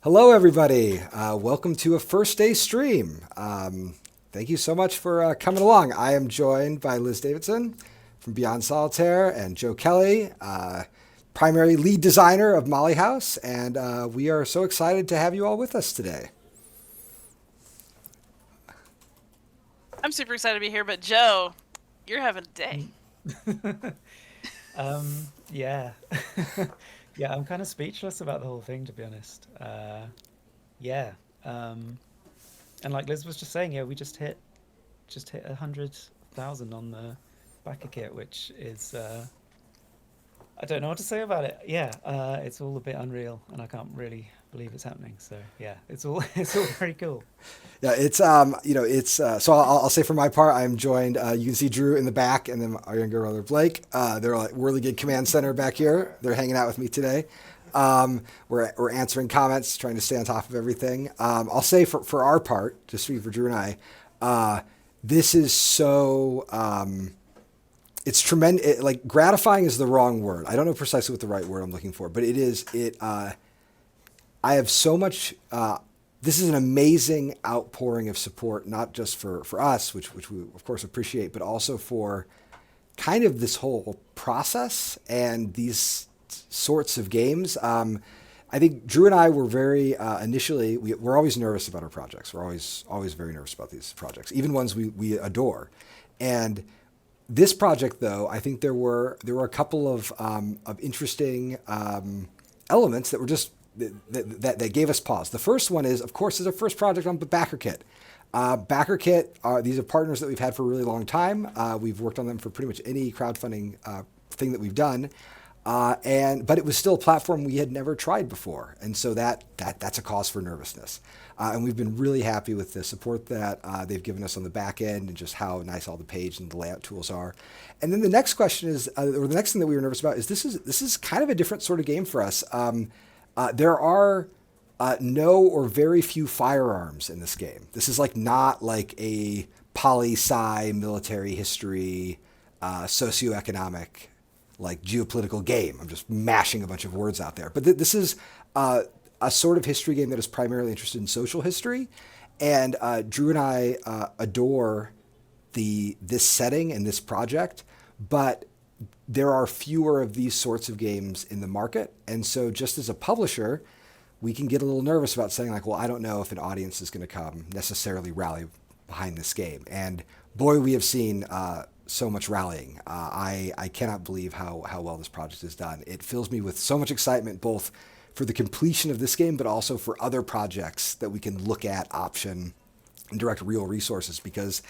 Hello, everybody. Welcome to a first day stream. Thank you so much for coming along. I am joined by Liz Davidson from Beyond Solitaire and Joe Kelly, primary lead designer of Molly House, and we are so excited to have you all with us today. I'm super excited to be here, but Joe, you're having a day. Yeah. Yeah, I'm kind of speechless about the whole thing, to be honest. Yeah. Um, and like Liz was just saying, yeah, we just hit 100,000 on the backer kit, which is I don't know what to say about it. Yeah, it's all a bit unreal, and I can't really believe it's happening. So yeah, it's all it's all very cool. Yeah, it's so I'll say for my part, I'm joined. You can see Drew in the back, and then our younger brother Blake. They're like Whirligig Command Center back here. They're hanging out with me today. We're answering comments, trying to stay on top of everything. I'll say for our part, just speaking for Drew and I, this is so it's tremendous. Like gratifying is the wrong word. I don't know precisely what the right word I'm looking for, but it is it. I have so much. This is an amazing outpouring of support, not just for us, which we of course appreciate, but also for kind of this whole process and these sorts of games. I think Drew and I were very initially. We're always nervous about our projects. We're always very nervous about these projects, even ones we adore. And this project, though, I think there were a couple of interesting elements that were just that gave us pause. The first one is, of course, is our first project on BackerKit. BackerKit are these are partners that we've had for a really long time. We've worked on them for pretty much any crowdfunding thing that we've done, but it was still a platform we had never tried before, and so that's a cause for nervousness. And we've been really happy with the support that they've given us on the back end and just how nice all the page and the layout tools are. And then the next question is, or the next thing that we were nervous about is this is kind of a different sort of game for us. There are no or very few firearms in this game. This is like not like a poli-sci military history, socioeconomic, like geopolitical game. I'm just mashing a bunch of words out there. But this is a sort of history game that is primarily interested in social history. And Drew and I adore this setting and this project, but there are fewer of these sorts of games in the market. And so just as a publisher, we can get a little nervous about saying like, well, I don't know if an audience is going to come necessarily rally behind this game. And boy, we have seen so much rallying. I cannot believe how well this project is done. It fills me with so much excitement, both for the completion of this game, but also for other projects that we can look at, option, and direct real resources, because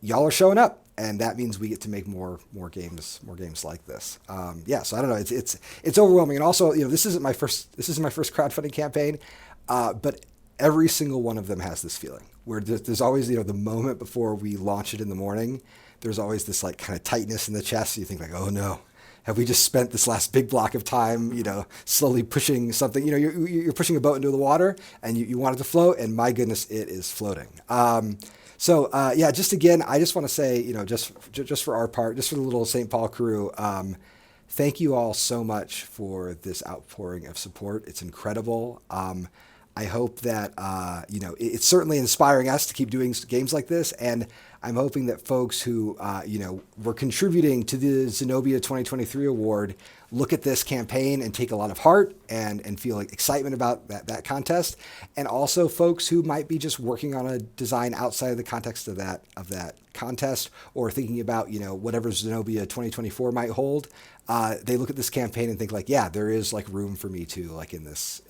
y'all are showing up, and that means we get to make more games like this. Yeah, so I don't know. It's overwhelming, and also this isn't my first crowdfunding campaign, but every single one of them has this feeling where there's always the moment before we launch it in the morning. There's always this like kind of tightness in the chest. You think like, oh no. Have we just spent this last big block of time, slowly pushing something? You're pushing a boat into the water, and you want it to float, and my goodness, it is floating. Yeah, just again, I just want to say, just for our part, just for the little St. Paul crew, thank you all so much for this outpouring of support. It's incredible. I hope that it's certainly inspiring us to keep doing games like this, and I'm hoping that folks who were contributing to the Zenobia 2023 award look at this campaign and take a lot of heart and feel like excitement about that contest, and also folks who might be just working on a design outside of the context of that contest, or thinking about whatever Zenobia 2024 might hold. They look at this campaign and think like, yeah, there is like room for me too, like in this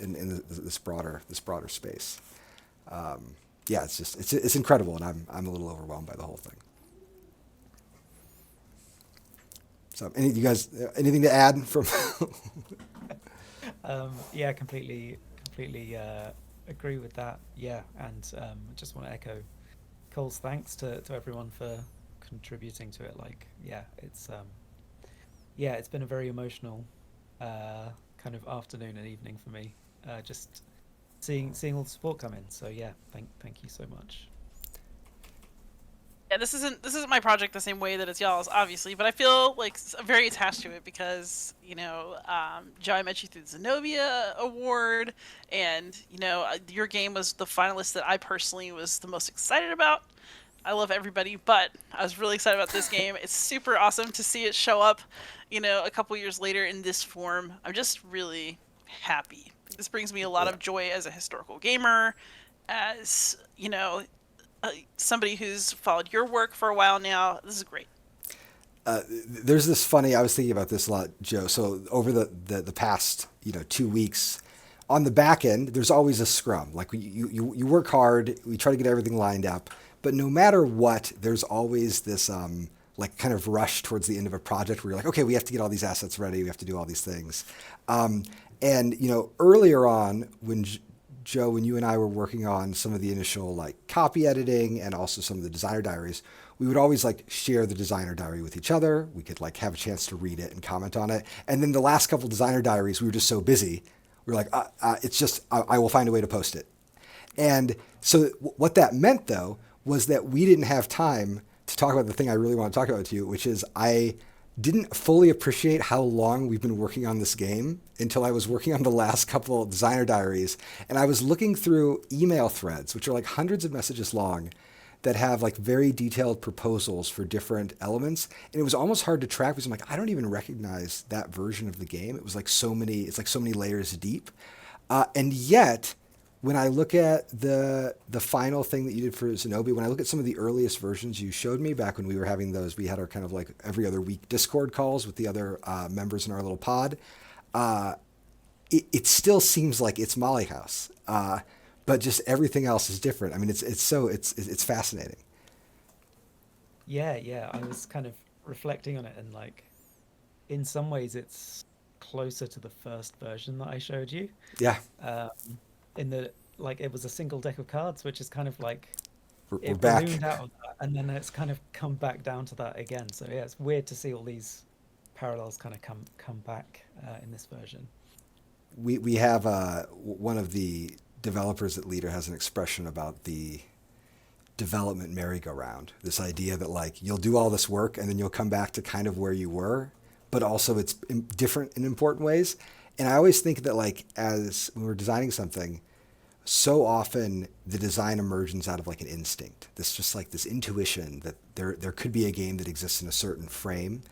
broader space. Yeah, it's incredible, and I'm a little overwhelmed by the whole thing. So, you guys, anything to add from? Yeah, completely agree with that. Yeah, and I just want to echo Cole's thanks to everyone for contributing to it. Like, yeah, it's been a very emotional kind of afternoon and evening for me. Just seeing all the support come in. So yeah, thank you so much. Yeah, this isn't my project the same way that it's y'all's, obviously, but I feel like very attached to it because Joe, I met you through the Zenobia Award, and your game was the finalist that I personally was the most excited about. I love everybody, but I was really excited about this game. It's super awesome to see it show up, a couple years later in this form. I'm just really happy. This brings me a lot Yeah. of joy as a historical gamer, as somebody who's followed your work for a while now. This is great. There's this funny. I was thinking about this a lot, Joe. So over the past 2 weeks, on the back end, there's always a scrum. Like you work hard. We try to get everything lined up, but no matter what, there's always this like kind of rush towards the end of a project where you're like, okay, we have to get all these assets ready. We have to do all these things. And earlier on when Joe, when you and I were working on some of the initial like copy editing and also some of the designer diaries, we would always like share the designer diary with each other. We could like have a chance to read it and comment on it. And then the last couple designer diaries, we were just so busy. We were like, it's just, I will find a way to post it. And so what that meant though, was that we didn't have time to talk about the thing I really want to talk about with you, which is I didn't fully appreciate how long we've been working on this game until I was working on the last couple designer diaries. And I was looking through email threads, which are like hundreds of messages long, that have like very detailed proposals for different elements. And it was almost hard to track because I'm like, I don't even recognize that version of the game. It was like it's like so many layers deep. And yet, when I look at the final thing that you did for Zenobia, when I look at some of the earliest versions you showed me back when we were having those, we had our kind of like every other week Discord calls with the other members in our little pod. It still seems like it's Molly House, but just everything else is different. I mean, it's fascinating. Yeah. I was kind of reflecting on it, and like, in some ways, it's closer to the first version that I showed you. Yeah, Um, in the like, it was a single deck of cards, which is kind of like we're it back. ballooned out of that, and then it's kind of come back down to that again. So yeah, it's weird to see all these parallels kind of come back in this version. We have one of the developers at Leader has an expression about the development merry-go-round. This idea that like you'll do all this work and then you'll come back to kind of where you were, but also it's different in important ways. And I always think that like as when we're designing something, so often the design emerges out of like an instinct. This just like this intuition that there could be a game that exists in a certain frame.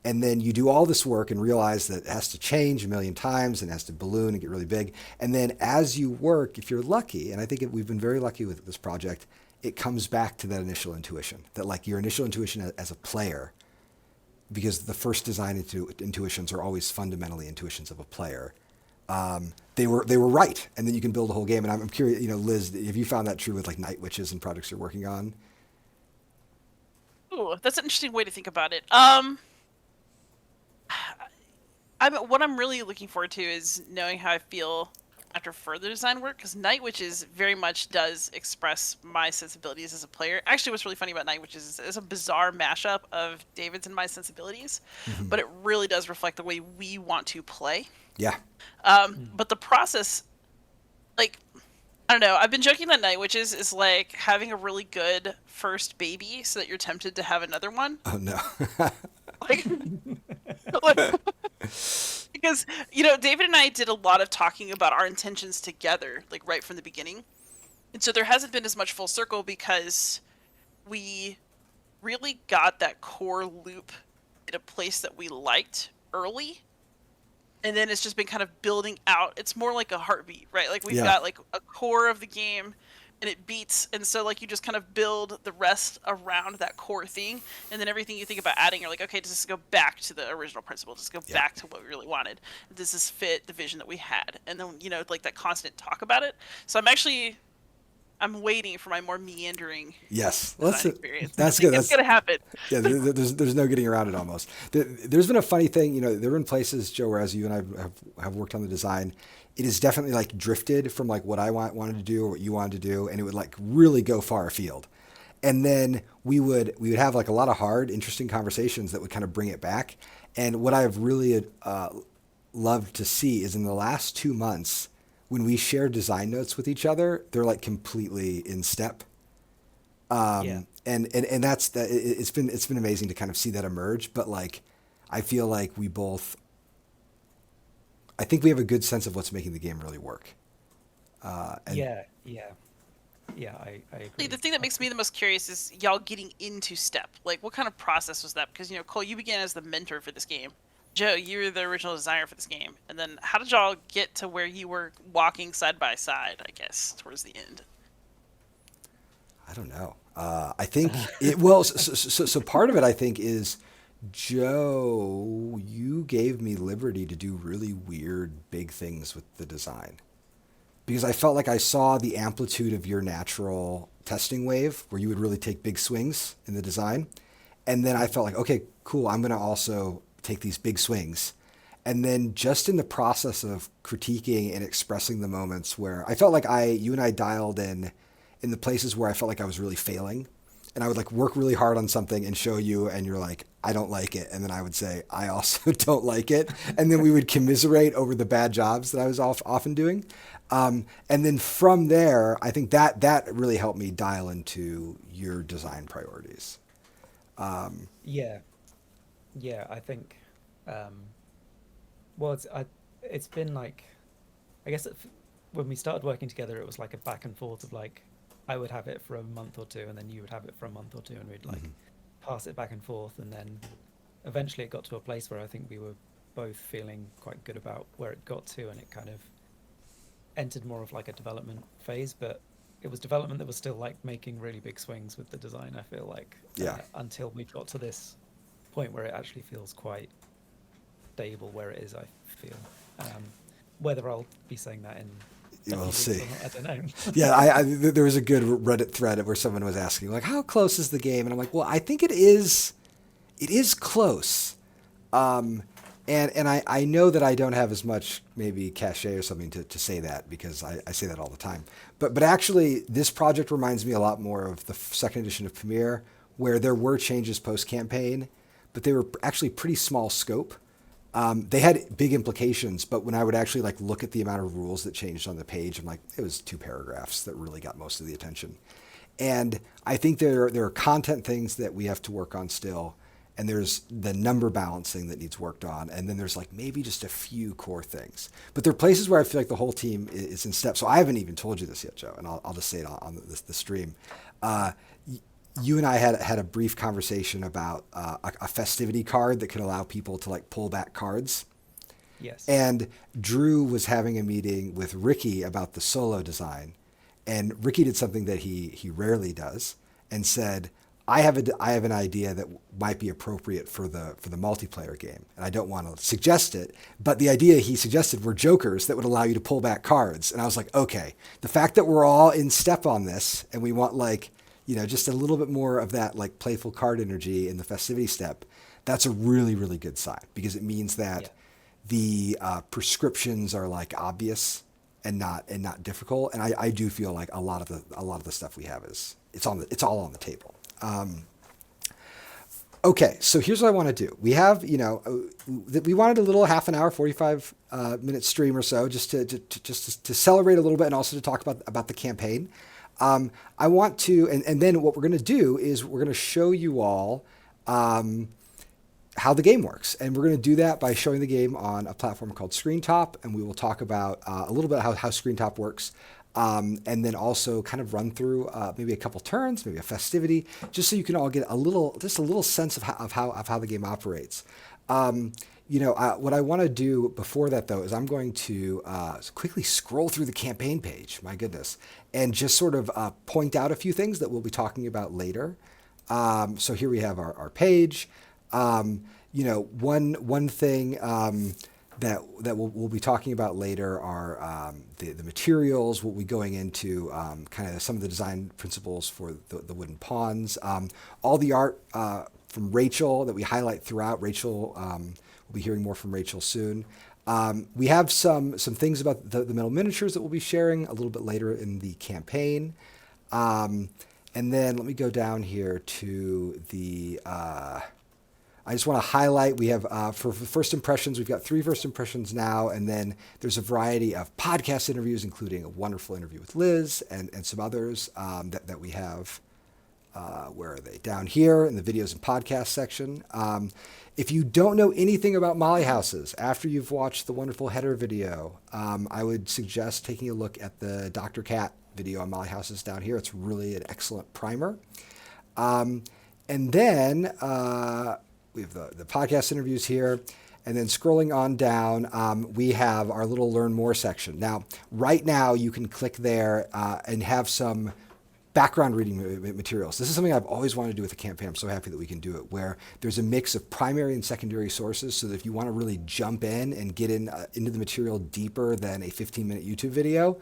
And then you do all this work and realize that it has to change a million times and has to balloon and get really big. And then as you work, if you're lucky, and I think we've been very lucky with this project, it comes back to that initial intuition, that like your initial intuition as a player, because the first design intuitions are always fundamentally intuitions of a player. They were right, and then you can build a whole game. And I'm curious, Liz, have you found that true with like Night Witches and projects you're working on? Ooh, that's an interesting way to think about it. What I'm really looking forward to is knowing how I feel after further design work, because Night Witches very much does express my sensibilities as a player. Actually, what's really funny about Night Witches is it's a bizarre mashup of David's and my sensibilities, but it really does reflect the way we want to play. Yeah, But the process, like, I don't know. I've been joking that Night Witches is like having a really good first baby, so that you're tempted to have another one. oh no. Like, like- because David and I did a lot of talking about our intentions together, like right from the beginning, and so there hasn't been as much full circle because we really got that core loop in a place that we liked early, and then it's just been kind of building out. It's more like a heartbeat, right? Like we've Yeah. got like a core of the game and it beats, and so like you just kind of build the rest around that core thing, and then everything you think about adding, you're like, okay, does this go back to the original principle? Does this go Yeah. back to what we really wanted? Does this fit the vision that we had? And then like that constant talk about it. So I'm waiting for my more meandering Yes, well, design experience. that's I good. think it's gonna happen. Yeah, there's no getting around it almost. There's been a funny thing, there have been places, Joe, where as you and I have worked on the design, it is definitely like drifted from like what I wanted to do or what you wanted to do, and it would like really go far afield. And then we would have like a lot of hard, interesting conversations that would kind of bring it back. And what I've really loved to see is in the last 2 months, when we share design notes with each other, they're like completely in step. Yeah. And that's that. It's been amazing to kind of see that emerge. But like, I feel like I think we have a good sense of what's making the game really work. And Yeah, yeah, yeah. I The agree. thing that makes me the most curious is y'all getting into Step. Like, what kind of process was that? Because, Cole, you began as the mentor for this game. Joe, you were the original designer for this game. And then how did y'all get to where you were walking side by side, I guess, towards the end? I don't know. I think it well. So part of it, I think, is Joe. You gave me liberty to do really weird, big things with the design because I felt like I saw the amplitude of your natural testing wave, where you would really take big swings in the design, and then I felt like, okay, cool. I'm going to also take these big swings. And then just in the process of critiquing and expressing the moments where I felt like you and I dialed in the places where I felt like I was really failing. And I would like work really hard on something and show you, and you're like, I don't like it. And then I would say, I also don't like it. And then we would commiserate over the bad jobs that I was often doing. And then from there, I think that really helped me dial into your design priorities. Yeah, yeah. I think. Um, well, it's been like, I guess when we started working together, it was like a back and forth of like, I would have it for a month or two, and then you would have it for a month or two, and we'd like pass it back and forth, and then eventually it got to a place where I think we were both feeling quite good about where it got to, and it kind of entered more of like a development phase, but it was development that was still like making really big swings with the design. I feel like Yeah. until we got to this point where it actually feels quite stable where it is. I feel whether I'll be saying that in a few We'll weeks see. or not, I don't know. Yeah, there was a good Reddit thread where someone was asking like, how close is the game? And I'm like, well, I think it is. It is close. And I know that I don't have as much maybe cachet or something to say that because I say that all the time. But actually, this project reminds me a lot more of the second edition of Premiere, where there were changes post campaign, but they were actually pretty small scope. They had big implications, but when I would actually like look at the amount of rules that changed on the page, I'm like, it was 2 paragraphs that really got most of the attention. And I think there are content things that we have to work on still, and there's the number balancing that needs worked on, and then there's like maybe just a few core things. But there are places where I feel like the whole team is in step. So I haven't even told you this yet, Joe, and I'll just say it on the stream. You and I had a brief conversation about a festivity card that could allow people to like pull back cards. Yes. And Drew was having a meeting with Ricky about the solo design, and Ricky did something that he rarely does, and said, I have an idea that might be appropriate for the multiplayer game, and I don't want to suggest it, but the idea he suggested were jokers that would allow you to pull back cards, and I was like, okay, the fact that we're all in step on this, and we want like, just a little bit more of that like playful card energy in the festivity step, that's a really, really good sign because it means that Yeah. the prescriptions are like obvious and not difficult. And I do feel like a lot of the stuff we have it's all on the table. Okay, so here's what I want to do. We have, we wanted a little half an hour, 45 minute stream or so, just to celebrate a little bit and also to talk about the campaign. I want to, and then what we're going to do is we're going to show you all how the game works. And we're going to do that by showing the game on a platform called ScreenTop, and we will talk about a little bit how ScreenTop works. And then also kind of run through maybe a couple turns, maybe a festivity, just so you can all get a little sense of how the game operates. What I want to do before that though is I'm going to quickly scroll through the campaign page. My goodness, and just sort of point out a few things that we'll be talking about later. So here we have our page. One thing. That we'll be talking about later are the materials. We'll be going into kind of some of the design principles for the wooden pawns. All the art from Rachel that we highlight throughout. Rachel, we'll be hearing more from Rachel soon. We have some things about the metal miniatures that we'll be sharing a little bit later in the campaign. And then let me go down here to the... I just want to highlight, we have, for first impressions, we've got 3 first impressions now, and then there's a variety of podcast interviews, including a wonderful interview with Liz and some others that we have where are they? Down here in the videos and podcast section. If you don't know anything about Molly Houses, after you've watched the wonderful header video, I would suggest taking a look at the Dr. Cat video on Molly Houses down here. It's really an excellent primer. And then we have the podcast interviews here. And then scrolling on down, we have our little Learn More section. Now, right now, you can click there and have some background reading materials. This is something I've always wanted to do with the campaign. I'm so happy that we can do it, where there's a mix of primary and secondary sources, so that if you want to really jump in and get into the material deeper than a 15-minute YouTube video,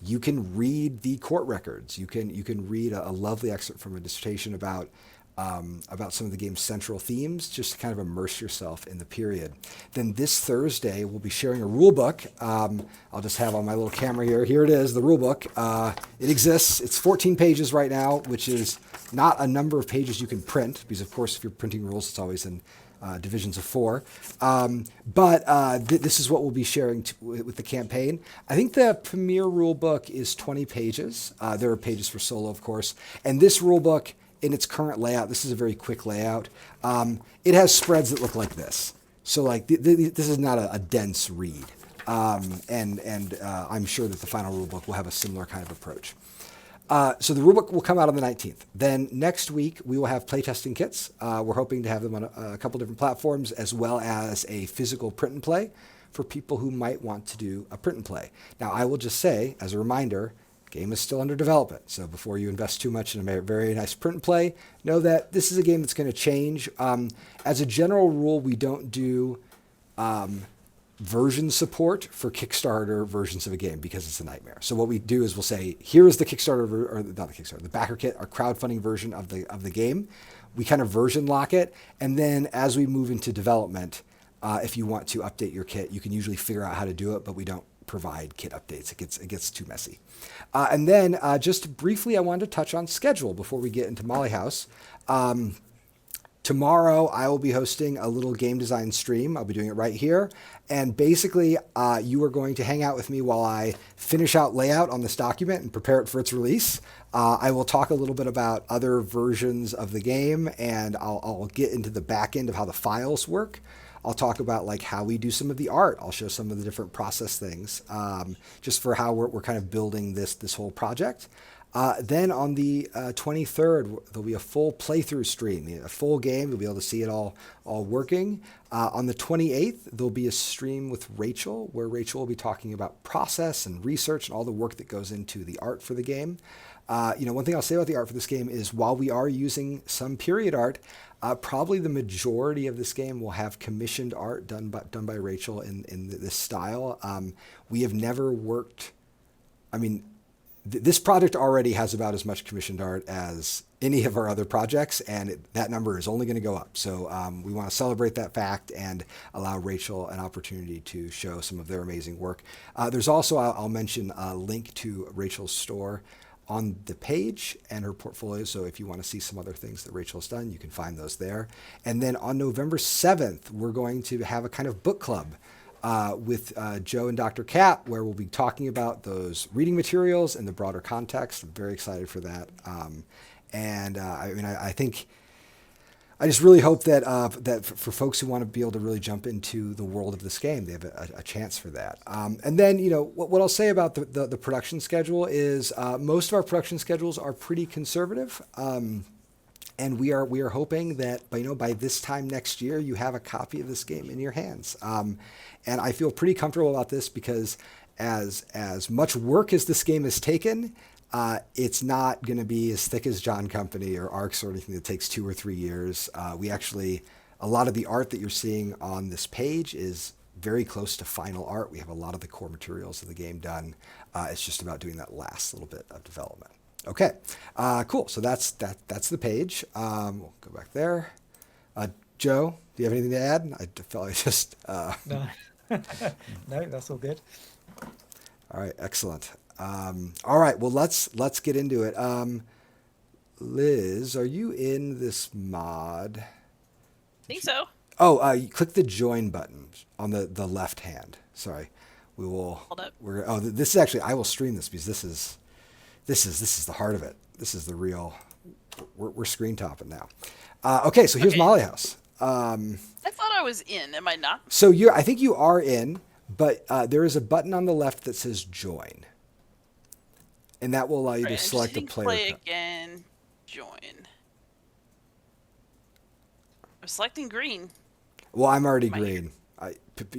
you can read the court records. You can read a lovely excerpt from a dissertation about some of the game's central themes, just to kind of immerse yourself in the period. Then this Thursday, we'll be sharing a rule book. I'll just have on my little camera here. Here it is, the rule book. It exists. It's 14 pages right now, which is not a number of pages you can print, because, of course, if you're printing rules, it's always in divisions of 4. But this is what we'll be sharing with the campaign. I think the premier rule book is 20 pages. There are pages for solo, of course. And this rule book, in its current layout, this is a very quick layout. It has spreads that look like this. So like this is not a dense read. And I'm sure that the final rulebook will have a similar kind of approach. So the rulebook will come out on the 19th. Then next week, we will have playtesting kits. We're hoping to have them on a couple different platforms, as well as a physical print and play for people who might want to do a print and play. Now, I will just say, as a reminder, game is still under development, so before you invest too much in a very nice print and play, know that this is a game that's going to change. As a general rule, we don't do version support for Kickstarter versions of a game because it's a nightmare. So what we do is we'll say, here is the Kickstarter, or not the Kickstarter, the backer kit, our crowdfunding version of the game. We kind of version lock it, and then as we move into development, if you want to update your kit, you can usually figure out how to do it, but we don't provide kit updates. It gets too messy. And then just briefly, I wanted to touch on schedule before we get into Molly House. Tomorrow, I will be hosting a little game design stream. I'll be doing it right here. And basically, you are going to hang out with me while I finish out layout on this document and prepare it for its release. I will talk a little bit about other versions of the game, and I'll get into the back end of how the files work. I'll talk about like how we do some of the art. I'll show some of the different process things, just for how we're kind of building this whole project. Then on the 23rd, there'll be a full playthrough stream, a full game. You'll be able to see it all working. On the 28th, there'll be a stream with Rachel, where Rachel will be talking about process and research and all the work that goes into the art for the game. One thing I'll say about the art for this game is, while we are using some period art, probably the majority of this game will have commissioned art done by Rachel in this style. We have never worked. This project already has about as much commissioned art as any of our other projects, and that number is only going to go up. So we want to celebrate that fact and allow Rachel an opportunity to show some of their amazing work. There's also, I'll mention, a link to Rachel's store on the page and her portfolio. So if you want to see some other things that Rachel's done, you can find those there. And then on November 7th, we're going to have a kind of book club with Joe and Dr. Cat, where we'll be talking about those reading materials and the broader context. I'm very excited for that. I think I just really hope that that for folks who want to be able to really jump into the world of this game, they have a chance for that. And then, what I'll say about the production schedule is most of our production schedules are pretty conservative. And we are hoping that by this time next year, you have a copy of this game in your hands. And I feel pretty comfortable about this because as much work as this game has taken, it's not going to be as thick as John Company or Arcs or anything that takes 2 or 3 years. A lot of the art that you're seeing on this page is very close to final art. We have a lot of the core materials of the game done. It's just about doing that last little bit of development. Okay, cool. So that's the page. We'll go back there. Joe, do you have anything to add? I felt like just... No. No, that's all good. All right, excellent. All right, well, let's get into it. Liz, are you in this mod? I think so. Oh, you click the join button on the left hand. Sorry, we will. Hold up. This is actually, I will stream this because this is This is the heart of it. This is the real. We're screen topping now. Okay, so here's Okay. Molly House. I thought I was in. Am I not? So I think you are in, but there is a button on the left that says join, and that will allow you Right, to I'm just select a hitting player. play again. Join. I'm selecting green. Well, I'm already Am I here? green.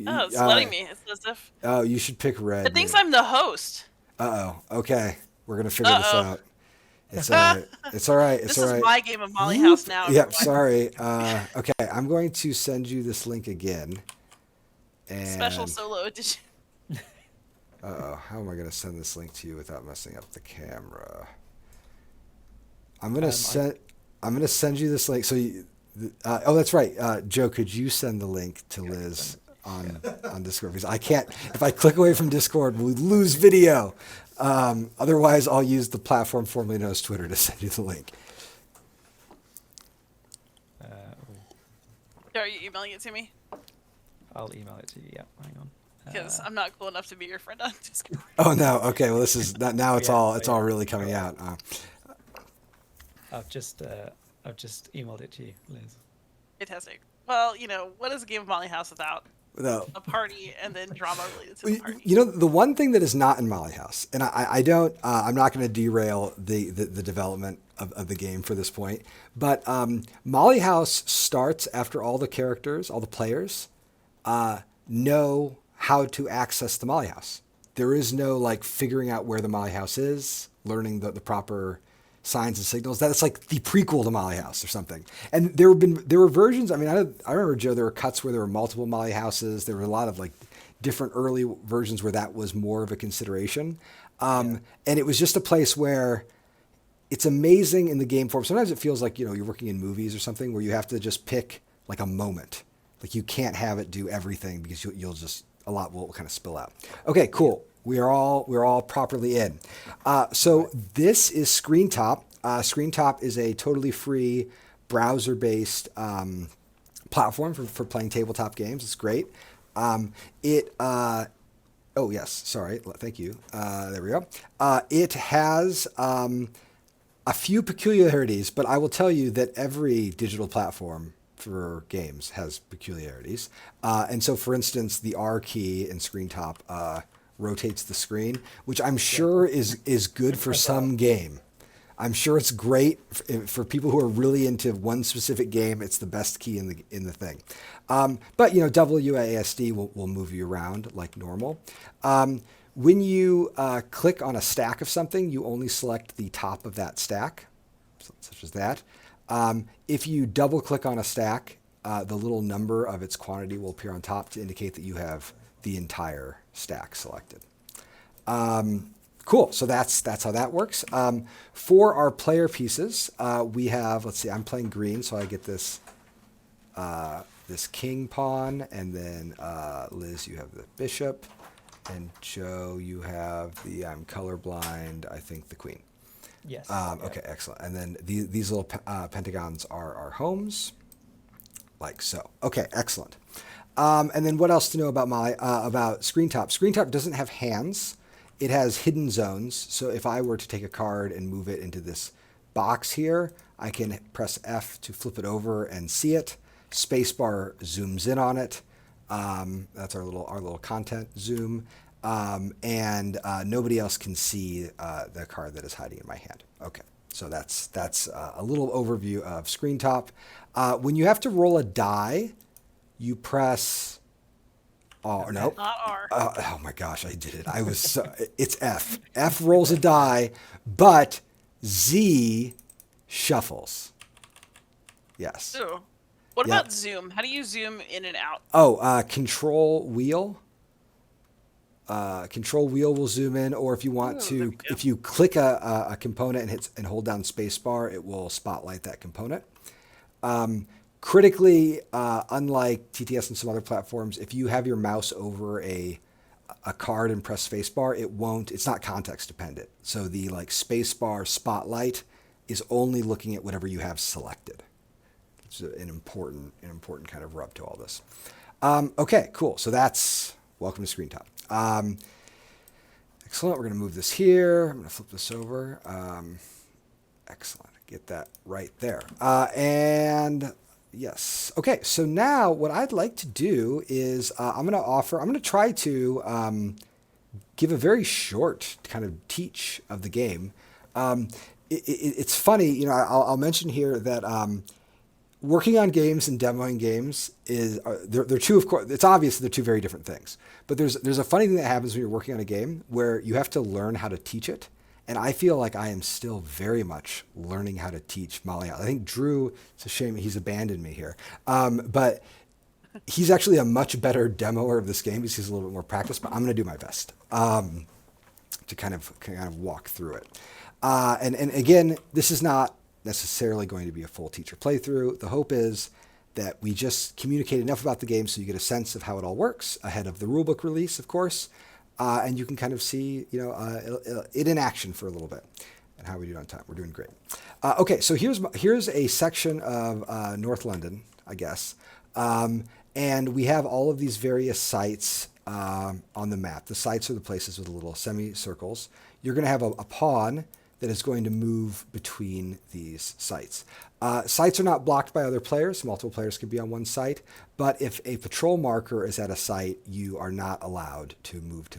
Oh, it's letting me. It's as if Oh, you should pick red. it thinks I'm the host. Uh-oh. Okay. We're going to figure this Uh-oh. out. It's all right. It's all right. It's This all is right. my game of Molly House now. Yep. everyone. Sorry. Okay. I'm going to send you this link again. And Special solo edition. uh-oh. How am I going to send this link to you without messing up the camera? I'm going to send. I'm going to send you this link. So, oh, that's right. Joe, could you send the link to Liz on Discord? Because I can't. If I click away from Discord, we lose video. Otherwise, I'll use the platform formerly known as Twitter to send you the link. Are you emailing it to me? I'll email it to you. Yeah, hang on. Because I'm not cool enough to be your friend on Discord. Oh no. Okay. Well, this is now. It's Yeah, all really coming out. I've just emailed it to you, Liz. Fantastic. Well, what is a game of Molly House without No. a party and then drama related to the party? You know, the one thing that is not in Molly House, and I don't, I'm not going to derail the development of the game for this point, but Molly House starts after all the characters, all the players, know how to access the Molly House. There is no like figuring out where the Molly House is, learning the proper signs and signals. That's like the prequel to Molly House or something. And there were versions. I mean, I remember, Joe, there were cuts where there were multiple Molly Houses. There were a lot of like different early versions where that was more of a consideration. And it was just a place where it's amazing in the game form. Sometimes it feels like, you're working in movies or something where you have to just pick like a moment. Like you can't have it do everything because you'll just, a lot will kind of spill out. Okay, cool. We're all properly in. So this is ScreenTop. ScreenTop is a totally free browser-based platform for playing tabletop games. It's great. Oh yes, sorry. Thank you. There we go. It has a few peculiarities, but I will tell you that every digital platform for games has peculiarities. And so, for instance, the R key in ScreenTop rotates the screen, which I'm sure is good for some game. I'm sure it's great for people who are really into one specific game. It's the best key in the thing. But WASD will move you around like normal. When you click on a stack of something, you only select the top of that stack, such as that. If you double click on a stack, the little number of its quantity will appear on top to indicate that you have the entire stack selected. Cool. So that's how that works. For our player pieces, we have, let's see, I'm playing green, so I get this this king pawn, and then Liz, you have the bishop, and Joe, you have the, I'm colorblind, I think the queen. Yes. Okay, excellent. And then these little pentagons are our homes, like so. Okay, excellent. And then what else to know about about ScreenTop? ScreenTop doesn't have hands. It has hidden zones. So if I were to take a card and move it into this box here, I can press F to flip it over and see it. Spacebar zooms in on it. That's our little content zoom. And nobody else can see the card that is hiding in my hand. Okay, so that's a little overview of ScreenTop. When you have to roll a die, you press. Oh no! Not R. Oh my gosh, I did it. I was. It's F. F rolls a die, but Z shuffles. Yes. Ooh. What Yeah. about zoom? How do you zoom in and out? Oh, control wheel. Control wheel will zoom in, or if you want Ooh, to, there we go. if you click a component and hold down spacebar, it will spotlight that component. Critically, unlike TTS and some other platforms, if you have your mouse over a card and press spacebar, it's not context dependent. So the like spacebar spotlight is only looking at whatever you have selected. It's an important kind of rub to all this. Okay, cool. So that's welcome to ScreenTop. Excellent. We're going to move this here. I'm going to flip this over. Excellent. Get that right there. And yes. Okay. So now what I'd like to do is I'm going to try to give a very short kind of teach of the game. It's funny, you know, I'll mention here that working on games and demoing games is they're two, of course. It's obvious they're two very different things. But there's a funny thing that happens when you're working on a game where you have to learn how to teach it. And I feel like I am still very much learning how to teach Molly House. I think Drew, it's a shame he's abandoned me here. But he's actually a much better demoer of this game because he's a little bit more practiced, but I'm going to do my best to kind of walk through it. And again, this is not necessarily going to be a full teacher playthrough. The hope is that we just communicate enough about the game so you get a sense of how it all works ahead of the rulebook release, of course, and you can kind of see, you know, it in action for a little bit. And how we do on time. We're doing great. Okay, so here's a section of North London, I guess, and we have all of these various sites on the map. The sites are the places with the little semicircles. You're going to have a pawn that is going to move between these sites. Sites are not blocked by other players. Multiple players can be on one site, but if a patrol marker is at a site, you are not allowed to move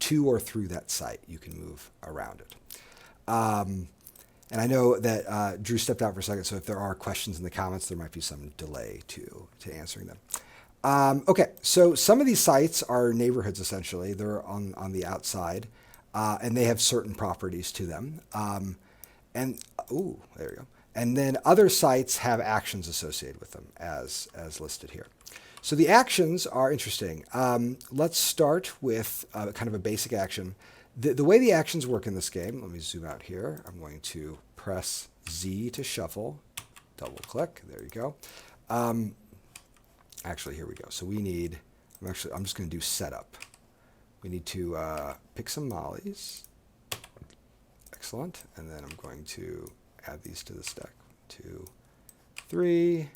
to or through that site. You can move around it. And I know that Drew stepped out for a second, so if there are questions in the comments, there might be some delay to answering them. Okay, so some of these sites are neighborhoods, essentially. They're on the outside, and they have certain properties to them. There you go. And then other sites have actions associated with them, as listed here. So the actions are interesting. Let's start with kind of a basic action. The way the actions work in this game, let me zoom out here. I'm going to press Z to shuffle, double click, there you go. Actually, here we go. So we need, I'm just going to do setup. We need to pick some mollies. Excellent. And then I'm going to add these to this deck. 2, 3,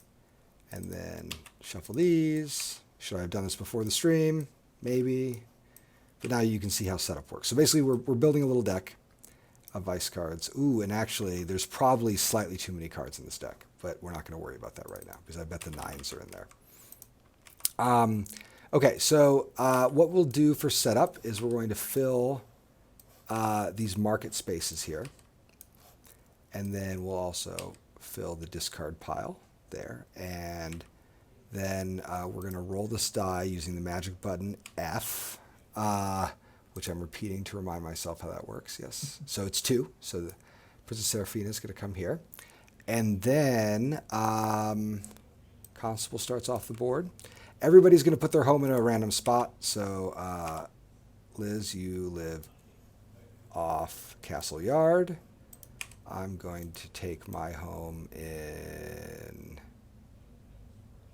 and then shuffle these. Should I have done this before the stream? Maybe. But now you can see how setup works. So basically, we're building a little deck of vice cards. Ooh, and actually, there's probably slightly too many cards in this deck, but we're not going to worry about that right now because I bet the 9s are in there. Okay, so what we'll do for setup is we're going to fill these market spaces here. And then we'll also fill the discard pile there. And then we're going to roll this die using the magic button F, which I'm repeating to remind myself how that works. Yes. So it's 2. So the Princess Seraphina is going to come here. And then Constable starts off the board. Everybody's going to put their home in a random spot. So Liz, you live off Castle Yard. I'm going to take my home in...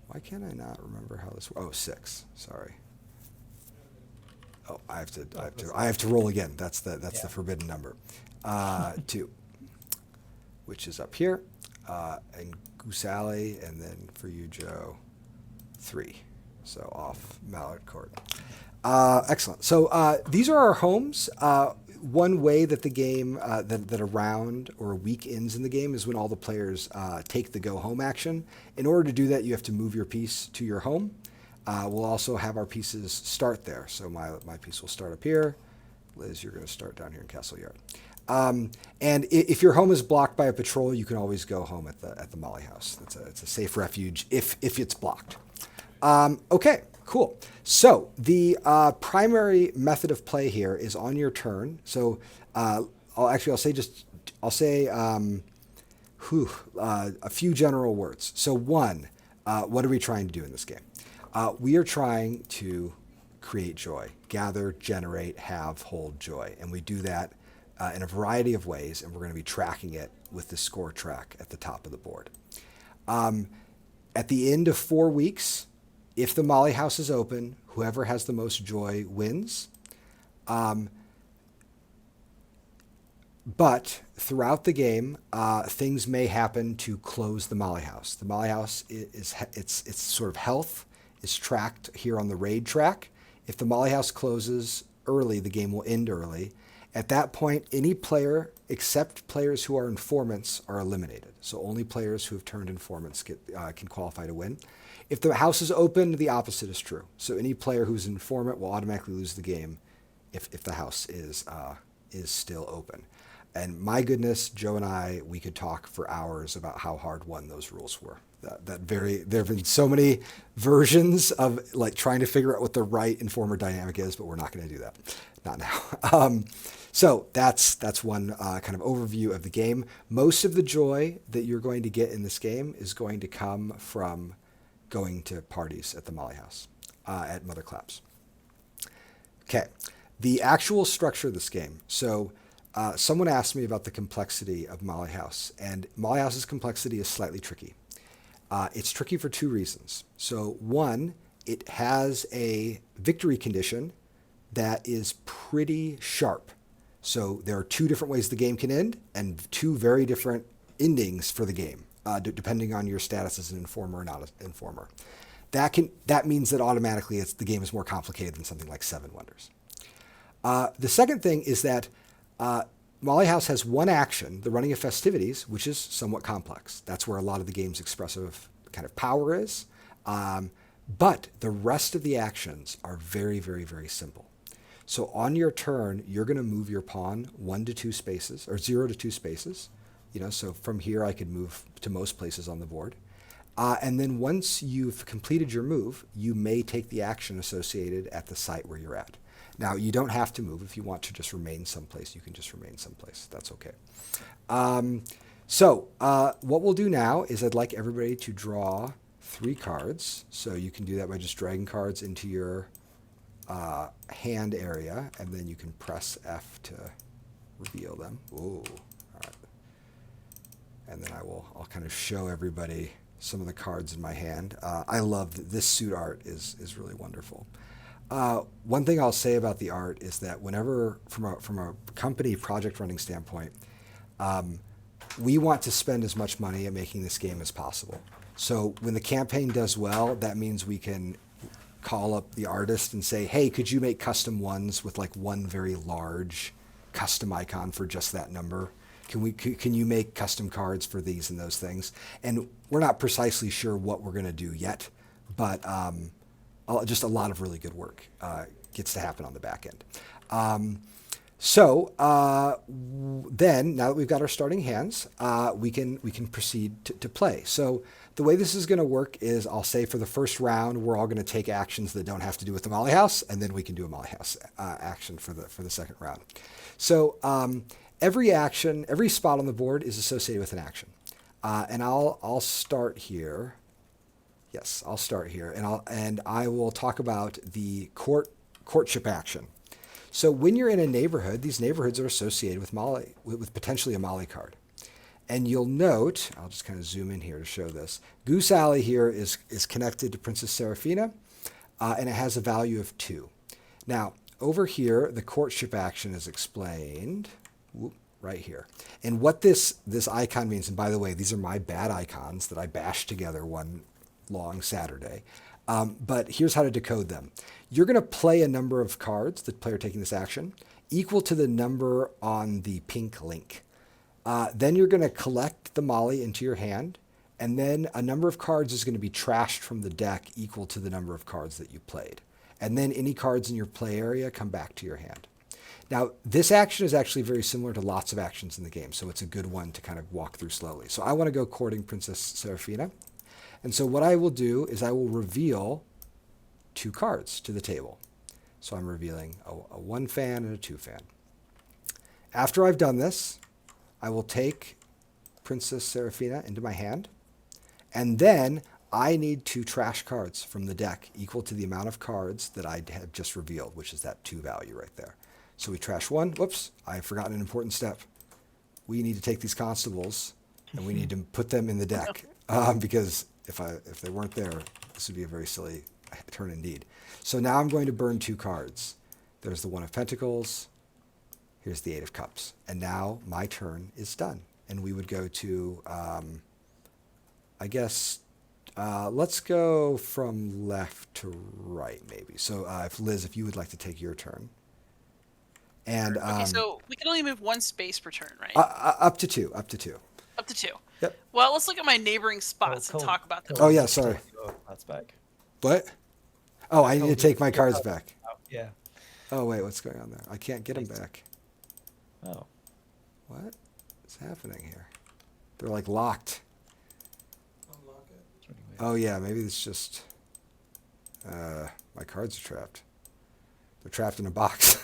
Why can't I not remember how this... Oh, 6. Sorry. Oh, I have to roll again. That's the forbidden number. 2, which is up here, and Goose Alley, and then for you, Joe, 3. So off Mallard Court. Excellent. So these are our homes. One way that the game, that a round or a week ends in the game is when all the players take the go home action. In order to do that, you have to move your piece to your home. We'll also have our pieces start there. So my piece will start up here. Liz, you're going to start down here in Castle Yard. And if your home is blocked by a patrol, you can always go home at the Molly House. It's a safe refuge if it's blocked. Okay, cool. So the primary method of play here is on your turn. So I'll say a few general words. So 1, what are we trying to do in this game? We are trying to create joy, gather, generate, have, hold joy. And we do that in a variety of ways, and we're going to be tracking it with the score track at the top of the board. At the end of 4 weeks, if the Molly House is open, whoever has the most joy wins. But throughout the game, things may happen to close the Molly House. The Molly House its sort of health is tracked here on the raid track. If the Molly House closes early, the game will end early. At that point, any player except players who are informants are eliminated. So only players who have turned informants can qualify to win. If the house is open, the opposite is true. So any player who's an informant will automatically lose the game if the house is still open. And my goodness, Joe and I, we could talk for hours about how hard won those rules were. There have been so many versions of like trying to figure out what the right informer dynamic is, but we're not going to do that, not now. So that's one kind of overview of the game. Most of the joy that you're going to get in this game is going to come from going to parties at the Molly House, at Mother Claps. Okay, the actual structure of this game. So someone asked me about the complexity of Molly House, and Molly House's complexity is slightly tricky. It's tricky for two reasons. So one, it has a victory condition that is pretty sharp. So there are two different ways the game can end and two very different endings for the game, depending on your status as an informer or not an informer. That means that automatically the game is more complicated than something like Seven Wonders. The second thing is that Molly House has one action, the running of festivities, which is somewhat complex. That's where a lot of the game's expressive kind of power is. But the rest of the actions are very, very, very simple. So on your turn, you're going to move your pawn 1 to 2 spaces, or 0 to 2 spaces. So from here I could move to most places on the board. And then once you've completed your move, you may take the action associated at the site where you're at. Now, you don't have to move. If you want to just remain someplace, you can just remain someplace. That's okay. So what we'll do now is I'd like everybody to draw 3 cards. So you can do that by just dragging cards into your hand area, and then you can press F to reveal them. Ooh, all right. And then I'll kind of show everybody some of the cards in my hand. I love this suit art is really wonderful. One thing I'll say about the art is that whenever, from a company project running standpoint, we want to spend as much money at making this game as possible. So when the campaign does well, that means we can call up the artist and say, hey, could you make custom ones with like one very large custom icon for just that number? Can you make custom cards for these and those things? And we're not precisely sure what we're going to do yet, but just a lot of really good work gets to happen on the back end. Then, now that we've got our starting hands, we can proceed to play. So the way this is going to work is I'll say for the first round, we're all going to take actions that don't have to do with the Molly House, and then we can do a Molly House action for the second round. So every action, every spot on the board is associated with an action. And I'll start here. Yes, I'll start here, and I will talk about the courtship action. So when you're in a neighborhood, these neighborhoods are associated with potentially a Molly card. And you'll note, I'll just kind of zoom in here to show this. Goose Alley here is connected to Princess Seraphina, and it has a value of 2. Now, over here, the courtship action is explained right here. And what this icon means, and by the way, these are my bad icons that I bashed together one long Saturday. But here's how to decode them. You're going to play a number of cards, the player taking this action, equal to the number on the pink link. Then you're going to collect the Molly into your hand, and then a number of cards is going to be trashed from the deck equal to the number of cards that you played. And then any cards in your play area come back to your hand. Now, this action is actually very similar to lots of actions in the game, so it's a good one to kind of walk through slowly. So I want to go courting Princess Seraphina. And so what I will do is I will reveal 2 cards to the table. So I'm revealing a 1 fan and a 2 fan. After I've done this, I will take Princess Seraphina into my hand, and then I need to trash cards from the deck equal to the amount of cards that I have just revealed, which is that 2 value right there. So we trash 1. Whoops, I've forgotten an important step. We need to take these constables and we need to put them in the deck because if they weren't there, this would be a very silly turn indeed. So now I'm going to burn 2 cards. There's the 1 of Pentacles. Here's the 8 of Cups. And now my turn is done. And we would go to, I guess, let's go from left to right maybe. So if Liz, if you would like to take your turn. And Okay, so we can only move one space per turn, right? up to two, up to two. Up to 2. Yep. Well, let's look at my neighboring Oh, spots and Cole, talk about them. Cole, Oh, yeah, you sorry. take your cards back. What? Oh, I need to Cole, take my your cards back. out. Yeah. Oh, wait, what's going on there? I can't get them Thanks. back. Oh. What is happening here? They're like locked. Unlock it. It's really weird. Oh, yeah, maybe it's just my cards are trapped. They're trapped in a box.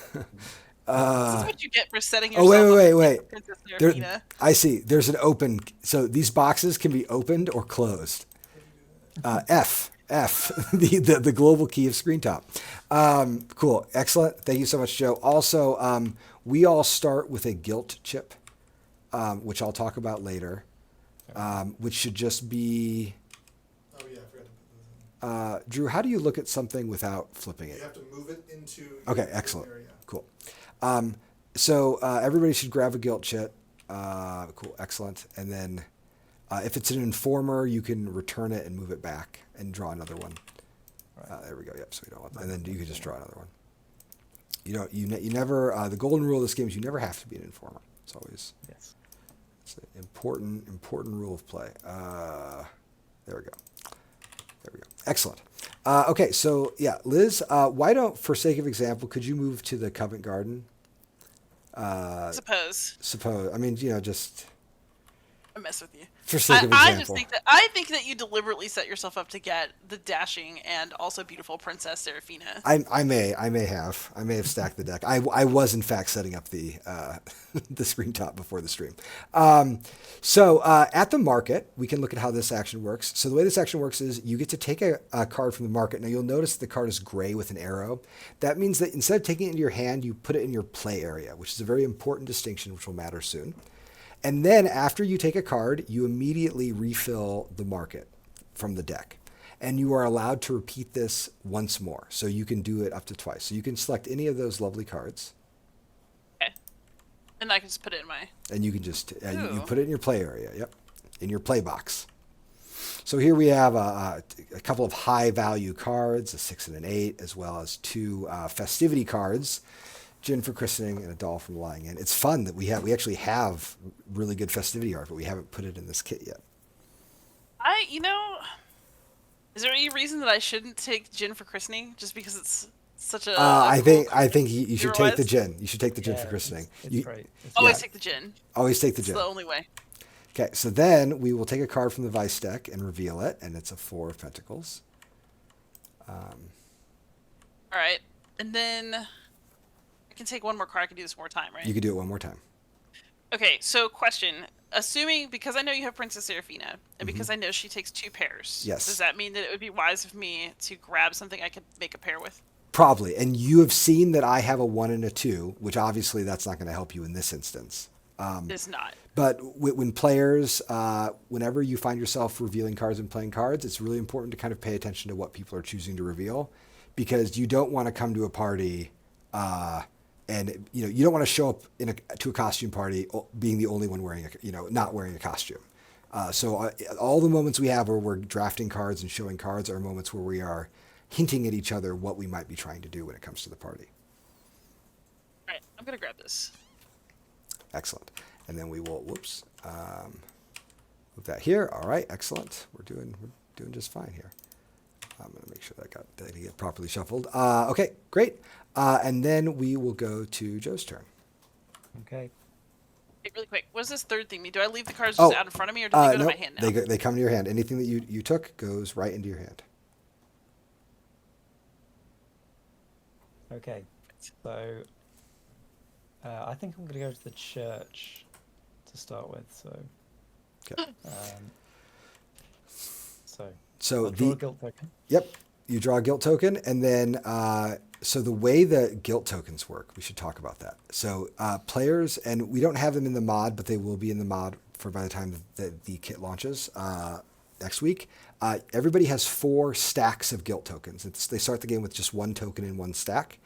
This is what you get for setting Oh, yourself wait. up Princess There, Serafina. I see. There's an open. So these boxes can be opened or closed. F. The global key of screen top. Cool. Excellent. Thank you so much, Joe. Also, we all start with a guilt chip, which I'll talk about later, which should just be. Oh yeah, I forgot to put those in. Drew, how do you look at something without flipping it? You have to move it into your Okay, your excellent. area. Cool. So everybody should grab a guilt chip. Cool, excellent. And then if it's an informer, you can return it and move it back and draw another one. There we go. Yep. So we don't want that. And then you can just draw another one. You never. The golden rule of this game is you never have to be an informer. It's always Yes. it's an important rule of play. There we go. There we go. Excellent. Okay, so yeah, Liz, why don't, for sake of example, could you move to the Covent Garden? Suppose. I mean, just I mess with you. for sake of I example. just think that you deliberately set yourself up to get the dashing and also beautiful Princess Serafina. I may have stacked the deck. I was in fact setting up the the screen top before the stream. So at the market, we can look at how this action works. So the way this action works is you get to take a card from the market. Now you'll notice the card is gray with an arrow. That means that instead of taking it into your hand, you put it in your play area, which is a very important distinction, which will matter soon. And then after you take a card, you immediately refill the market from the deck. And you are allowed to repeat this once more. So you can do it up to twice. So you can select any of those lovely cards. Okay. And I can just put it in my. And you can just, you Ooh. put it in your play area. Yep. In your play box. So here we have a couple of high value cards, a 6 and an 8, as well as 2 festivity cards. Gin for Christening and a doll from Lying In. It's fun that we actually have really good festivity art, but we haven't put it in this kit yet. Is there any reason that I shouldn't take Gin for Christening just because it's such a? I cool think you should take the hero-wise? gin. You should take the gin Yeah, for Christening. It's You great. It's Always Yeah. take the Gin. always take the It's gin. the only way. Okay, so then we will take a card from the Vice deck and reveal it, and it's a 4 of Pentacles. All right, and then I can take one more card. I can do this one more time, right? You can do it one more time. Okay, so question. Assuming, because I know you have Princess Serafina, and because Mm-hmm. I know she takes 2 pairs, Yes. does that mean that it would be wise of me to grab something I could make a pair with? Probably. And you have seen that I have a 1 and a 2, which obviously that's not going to help you in this instance. It's not. But when players, whenever you find yourself revealing cards and playing cards, it's really important to kind of pay attention to what people are choosing to reveal, because you don't want to come to a party and you don't want to show up to a costume party being the only one wearing not wearing a costume. So all the moments we have where we're drafting cards and showing cards are moments where we are hinting at each other what we might be trying to do when it comes to the party. All right, I'm gonna grab this. Excellent. And then we will, move that here. All right, excellent. We're doing just fine here. I'm going to make sure that get properly shuffled. Okay, great. And then we will go to Joe's turn. Okay. Hey, really quick, what does this third thing mean? Do I leave the cards just out in front of me, or do they go to no, my hand now? they come to your hand. Anything that you took goes right into your hand. Okay. So I think I'm going to go to the church to start with. So. Okay. So I'll draw a the guilt token. Yep. You draw a guilt token, and then so the way the guilt tokens work, we should talk about that. So players, and we don't have them in the mod, but they will be in the mod by the time that the kit launches next week. Everybody has 4 stacks of guilt tokens. They start the game with just 1 token in 1 stack.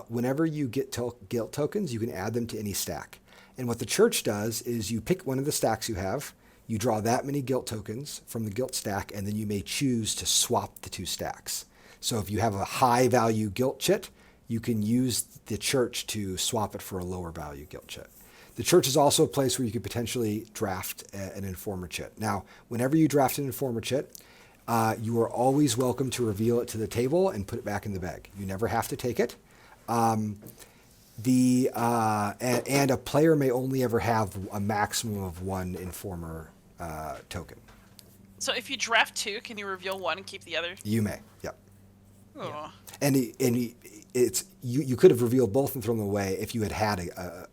Whenever you get guilt tokens, you can add them to any stack. And what the church does is you pick one of the stacks you have. You draw that many guilt tokens from the guilt stack, and then you may choose to swap the 2 stacks. So if you have a high value guilt chit, you can use the church to swap it for a lower value guilt chit. The church is also a place where you could potentially draft an informer chit. Now, whenever you draft an informer chit, you are always welcome to reveal it to the table and put it back in the bag. You never have to take it. And a player may only ever have a maximum of one informer token. So if you draft 2, can you reveal 1 and keep the other? You may, yep. Oh. And it's you could have revealed both and thrown them away if you had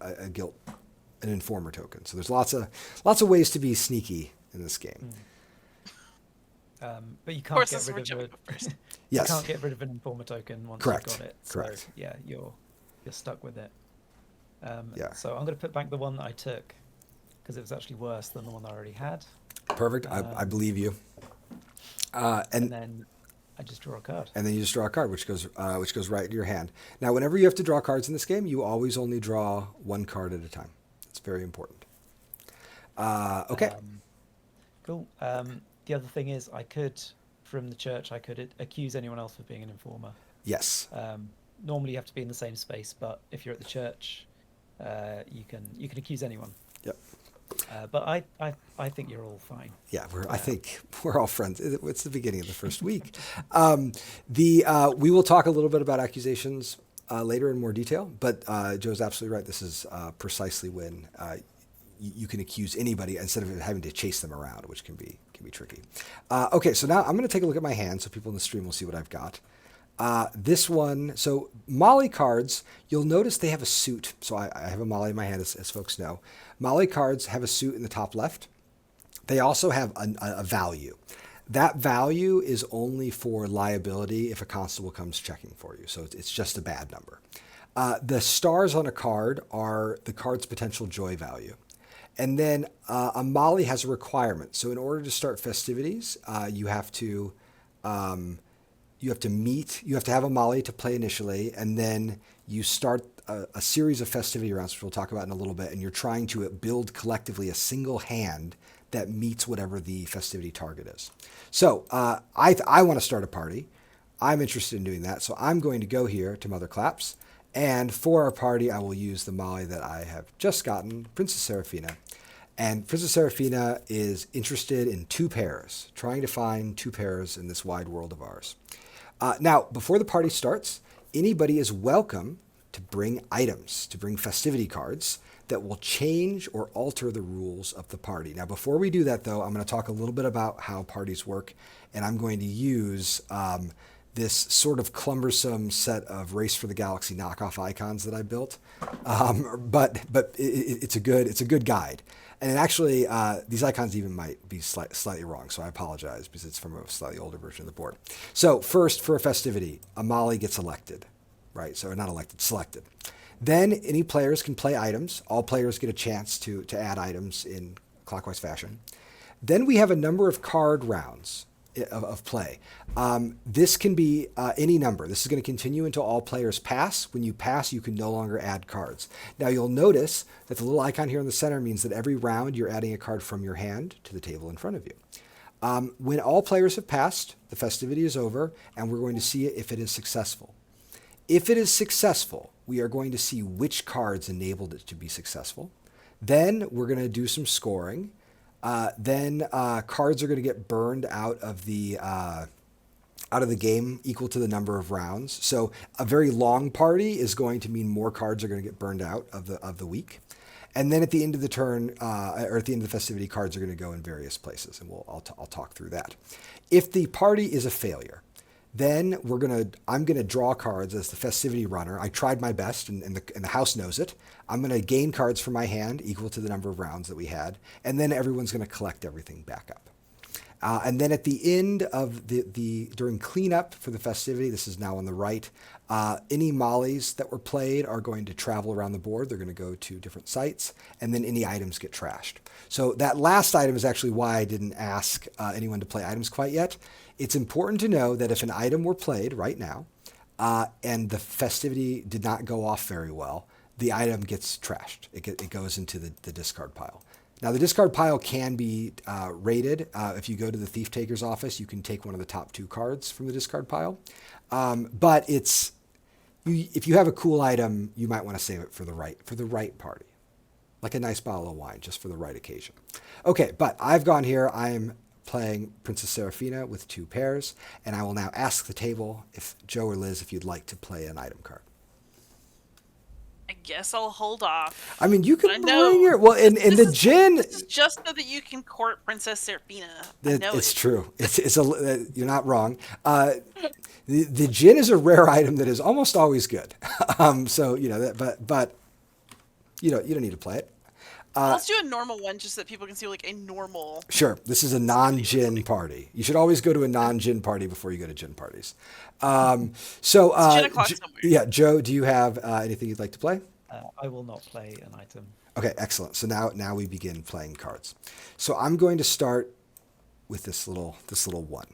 a guilt, an informer token. So there's lots of ways to be sneaky in this game. But you Of can't course, get this is where rid Jimmy of go first. you Yes. can't get rid of an informer token once Correct. you've got it. Correct. So, yeah, you're stuck with it. Yeah. So I'm going to put back the one that I took because it was actually worse than the one that I already had. Perfect. I believe you. And And then I just draw a card. then you just draw a card, which goes right into your hand. Now, whenever you have to draw cards in this game, you always only draw one card at a time. It's very important. Okay. Cool. The other thing is from the church, I could accuse anyone else of being an informer. Yes. Normally you have to be in the same space, but if you're at the church, you can accuse anyone. Yep. But I think you're all fine. Yeah, I think we're all friends. It's the beginning of the first week. We will talk a little bit about accusations later in more detail, but Joe's absolutely right. This is precisely when you can accuse anybody instead of having to chase them around, which can be tricky. Okay, so now I'm going to take a look at my hand so people in the stream will see what I've got. This one, so Molly cards, you'll notice they have a suit. So I have a Molly in my hand, as folks know. Molly cards have a suit in the top left. They also have a value. That value is only for liability if a constable comes checking for you. So it's just a bad number. The stars on a card are the card's potential joy value. And then a Molly has a requirement. So in order to start festivities, you have to have a Molly to play initially, and then you start a series of festivity rounds, which we'll talk about in a little bit, and you're trying to build collectively a single hand that meets whatever the festivity target is. So I want to start a party. I'm interested in doing that, so I'm going to go here to Mother Claps, and for our party, I will use the Molly that I have just gotten, Princess Seraphina. And Princess Seraphina is interested in 2 pairs, trying to find 2 pairs in this wide world of ours. Now, before the party starts, anybody is welcome to bring items, to bring festivity cards that will change or alter the rules of the party. Now, before we do that, though, I'm going to talk a little bit about how parties work, and I'm going to use this sort of cumbersome set of Race for the Galaxy knockoff icons that I built. But it's a good guide. And actually, these icons even might be slightly wrong, so I apologize because it's from a slightly older version of the board. So first, for a festivity, a Molly gets elected, right? So not elected, selected. Then any players can play items. All players get a chance to add items in clockwise fashion. Then we have a number of card rounds of play. This can be any number. This is going to continue until all players pass. When you pass, you can no longer add cards. Now you'll notice that the little icon here in the center means that every round you're adding a card from your hand to the table in front of you. When all players have passed, the festivity is over, and we're going to see if it is successful. If it is successful, we are going to see which cards enabled it to be successful. Then we're going to do some scoring. Then cards are going to get burned out of the game equal to the number of rounds. So a very long party is going to mean more cards are going to get burned out of the week. And then at the end of the turn, or at the end of the festivity, cards are going to go in various places, and I'll talk through that. If the party is a failure, then I'm gonna draw cards as the festivity runner. I tried my best, and the house knows it. I'm gonna gain cards from my hand equal to the number of rounds that we had, and then everyone's gonna collect everything back up. And then at the end of during cleanup for the festivity, this is now on the right, any mollies that were played are going to travel around the board. They're going to go to different sites, and then any items get trashed. So that last item is actually why I didn't ask anyone to play items quite yet. It's important to know that if an item were played right now, and the festivity did not go off very well, the item gets trashed. It goes into the discard pile. Now, the discard pile can be rated. If you go to the Thief Taker's office, you can take one of the top 2 cards from the discard pile. But if you have a cool item, you might want to save it for the right party, like a nice bottle of wine, just for the right occasion. Okay, but I've gone here. I'm playing Princess Seraphina with 2 pairs, and I will now ask the table if Joe or Liz, if you'd like to play an item card. I guess I'll hold off. I mean, you I can know. bring your and This the is- gin. This is just so that you can court Princess Seraphina. I know It's true. You're not wrong. The gin is a rare item that is almost always good. So but you don't need to play it. Let's do a normal one, just so that people can see like a normal. Sure, this is a non-gin party. You should always go to a non-gin party before you go to gin parties. So gin o'clock somewhere. yeah, Joe, do you have anything you'd like to play? I will not play an item. Okay, excellent. So now we begin playing cards. So I'm going to start with this little one.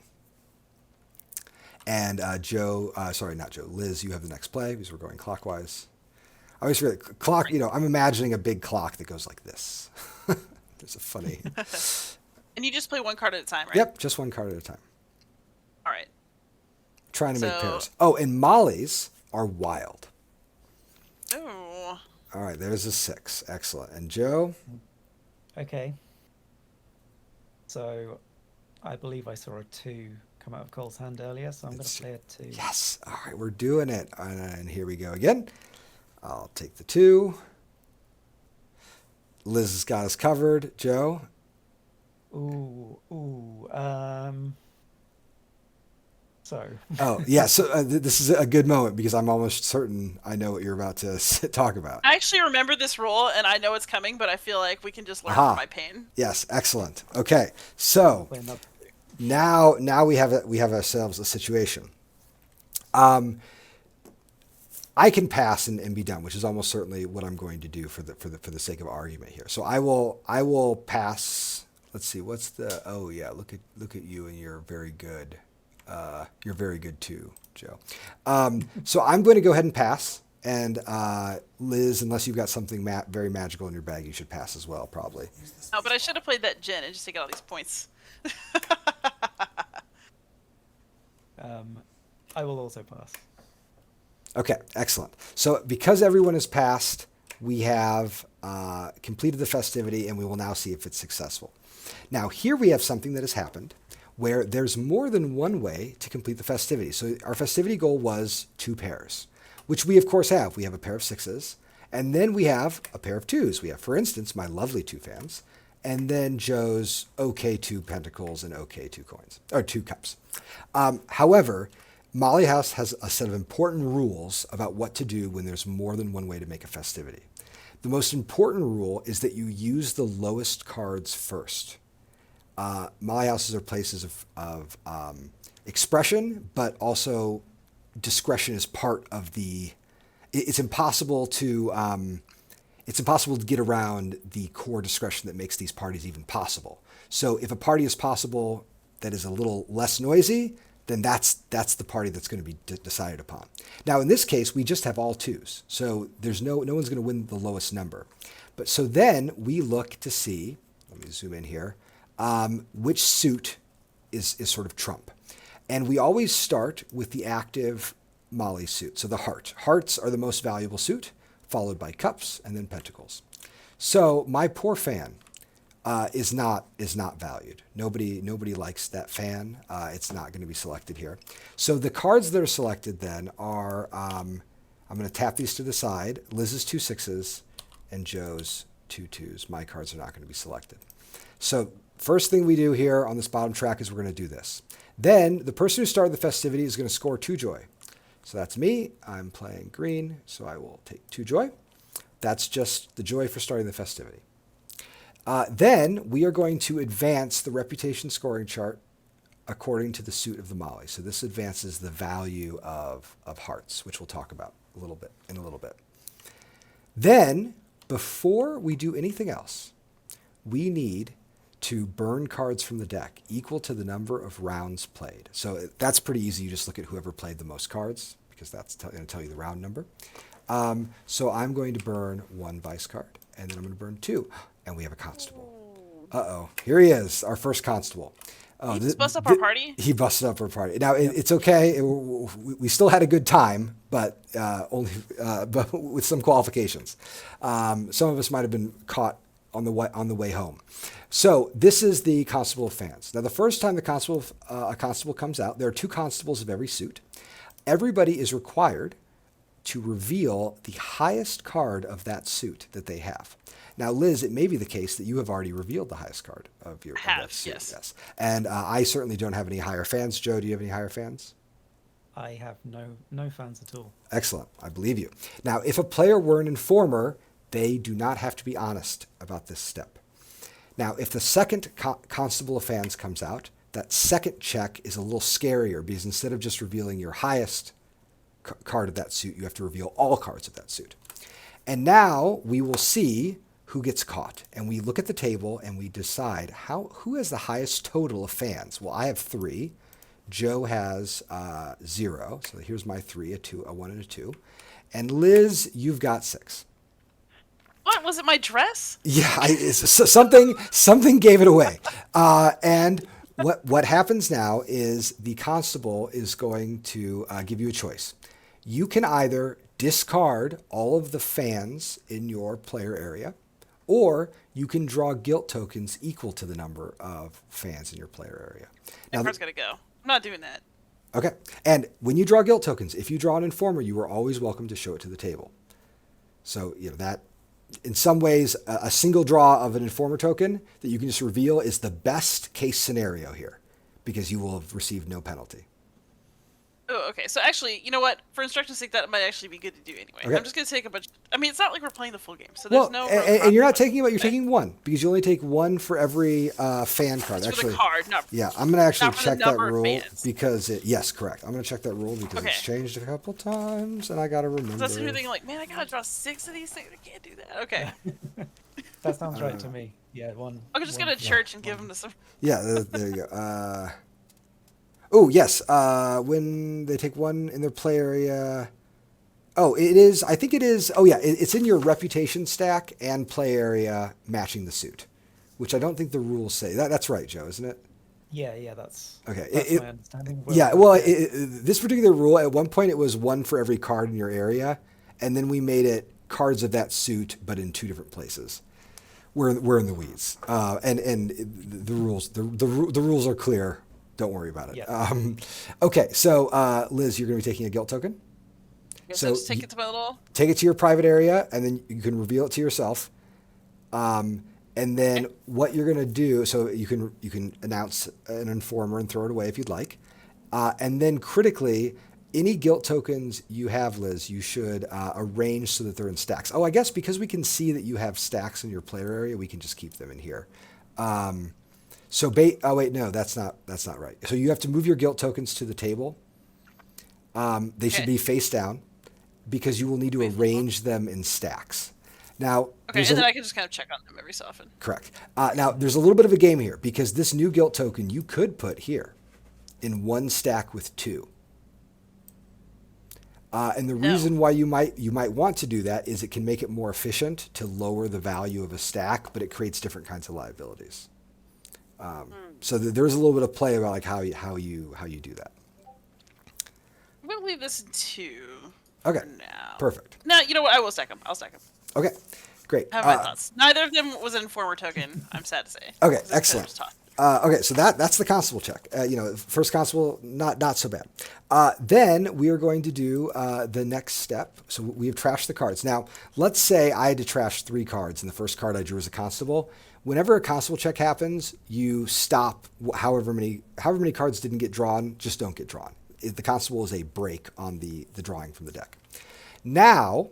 And Liz, you have the next play because we're going clockwise. I always forget clock. I'm imagining a big clock that goes like this. There's a funny. And you just play one card at a time, right? Yep, just one card at a time. All right. Trying to make So- pairs. Oh, and Molly's are wild. Oh. All right, there's a 6. Excellent. And Joe? Okay. So, I believe I saw a 2 come out of Cole's hand earlier, so I'm going It's- to play a 2. Yes. All right, we're doing it. And here we go again. I'll take the 2. Liz has got us covered. Joe? Ooh. So, Oh, yeah. So this is a good moment because I'm almost certain I know what you're about to talk about. I actually remember this rule, and I know it's coming, but I feel like we can just learn Aha. from my pain. Yes, excellent. Okay, so play another 2. now we have ourselves a situation. I can pass and be done, which is almost certainly what I'm going to do for the sake of argument here. So I will pass. Let's see, what's the? Oh yeah, look at you, and you're very good. You're very good too, Joe. So I'm going to go ahead and pass. And Liz, unless you've got something very magical in your bag, you should pass as well, probably. Oh, but I should have played that gin and just to get all these points. I will also pass. Okay, excellent. So because everyone has passed, we have completed the festivity, and we will now see if it's successful. Now, here we have something that has happened where there's more than one way to complete the festivity. So our festivity goal was 2 pairs, which we, of course, have. We have a pair of 6s, and then we have a pair of 2s. We have, for instance, my lovely 2 fams, and then Joe's okay 2 pentacles and okay 2 coins, or 2 cups. However, Molly House has a set of important rules about what to do when there's more than one way to make a festivity. The most important rule is that you use the lowest cards first. Molly Houses are places of expression, but also discretion is part of the. It's impossible to get around the core discretion that makes these parties even possible. So if a party is possible that is a little less noisy, then that's the party that's going to be decided upon. Now, in this case, we just have all 2s, so there's no one's going to win the lowest number. But so then we look to see. Let me zoom in here. Which suit is sort of trump, and we always start with the active Molly suit. So the heart. Hearts are the most valuable suit, followed by cups and then pentacles. So my poor fan is not valued. Nobody likes that fan. It's not going to be selected here. So the cards that are selected then are, I'm going to tap these to the side. Liz's 2 6s and Joe's 2 2s. My cards are not going to be selected. So first thing we do here on this bottom track is we're going to do this. Then the person who started the festivity is going to score 2 joy. So that's me. I'm playing green, so I will take 2 joy. That's just the joy for starting the festivity. Then we are going to advance the reputation scoring chart according to the suit of the Molly. So this advances the value of hearts, which we'll talk about in a little bit. Then, before we do anything else, we need to burn cards from the deck equal to the number of rounds played. So that's pretty easy. You just look at whoever played the most cards, because that's going to tell you the round number. So I'm going to burn 1 vice card, and then I'm going to burn 2. And we have a constable. Uh-oh. Here he is, our first constable. Oh, He just bust up our party. He busted up our party. Now it's okay. We still had a good time, but but with some qualifications. Some of us might have been caught on the way home. So this is the Constable of Fans. Now the first time a constable comes out, there are 2 constables of every suit. Everybody is required to reveal the highest card of that suit that they have. Now, Liz, it may be the case that you have already revealed the highest card of of that suit. Yes. And I certainly don't have any higher fans. Joe, do you have any higher fans? I have no fans at all. Excellent. I believe you. Now, if a player were an informer, they do not have to be honest about this step. Now, if the second Constable of Fans comes out, that second check is a little scarier because instead of just revealing your highest card of that suit, you have to reveal all cards of that suit. And now we will see who gets caught. And we look at the table and we decide who has the highest total of fans. Well, I have 3. Joe has 0. So here's my 3, a 2, a 1, and a 2. And Liz, you've got 6. What was it? My dress? Yeah, something gave it away. And what happens now is the constable is going to give you a choice. You can either discard all of the fans in your player area, or you can draw guilt tokens equal to the number of fans in your player area. That card's gotta go. I'm not doing that. Okay. And when you draw guilt tokens, if you draw an informer, you are always welcome to show it to the table. So, that in some ways, a single draw of an informer token that you can just reveal is the best case scenario here because you will have received no penalty. Oh, okay. So actually, you know what? For instruction's sake, that might actually be good to do anyway. Okay. I'm just going to take a bunch. I mean, it's not like we're playing the full game, so there's no. And you're not taking you're taking 1 because you only take 1 for every fan card. It's Actually, for the card, not. yeah, I'm gonna actually not for the check that number of rule fans. because yes, correct. I'm gonna check that rule because Okay. it's changed a couple times, and I gotta remember. That's the thing. Like, man, I gotta draw 6 of these things. I can't do that. Okay. That sounds right to me. Yeah, 1. I'll just go to church and give them to some. Yeah, there you go. Oh yes, when they take 1 in their play area. Oh, it is. I think it is. Oh yeah, it's in your reputation stack and play area matching the suit, which I don't think the rules say. That's right, Joe, isn't it? Yeah, that's Okay. That's my understanding. Yeah, well, this particular rule, at one point it was 1 for every card in your area, and then we made it cards of that suit, but in 2 different places. We're in the weeds, and the rules are clear. Don't worry about it. Yeah. Okay, so Liz, you're going to be taking a guilt token. So just take it to my little. Take it to your private area, and then you can reveal it to yourself. And then what you're going to do, so you can announce an informer and throw it away if you'd like. And then critically, any guilt tokens you have, Liz, you should arrange so that they're in stacks. Oh, I guess because we can see that you have stacks in your player area, we can just keep them in here. Oh wait, no, that's not right. So you have to move your guilt tokens to the table. They should be face down because you will need to arrange them in stacks. Now, Okay, and then I can just kind of check on them every so often. correct. Now, there's a little bit of a game here because this new guilt token you could put here in 1 stack with 2. And the reason why you might want to do that is it can make it more efficient to lower the value of a stack, but it creates different kinds of liabilities. So there's a little bit of play about like how you do that. I'm gonna leave this in 2. Okay. For now. Perfect. No, you know what? I will stack them. I'll stack them. Okay, great. I have my thoughts. Neither of them was an informer token. I'm sad to say. Okay, This is excellent. just tough. Okay, so that's the constable check. First constable, not so bad. Then we are going to do the next step. So we have trashed the cards. Now, let's say I had to trash 3 cards, and the first card I drew as a constable. Whenever a constable check happens, you stop. However many cards didn't get drawn, just don't get drawn. The constable is a break on the drawing from the deck. Now,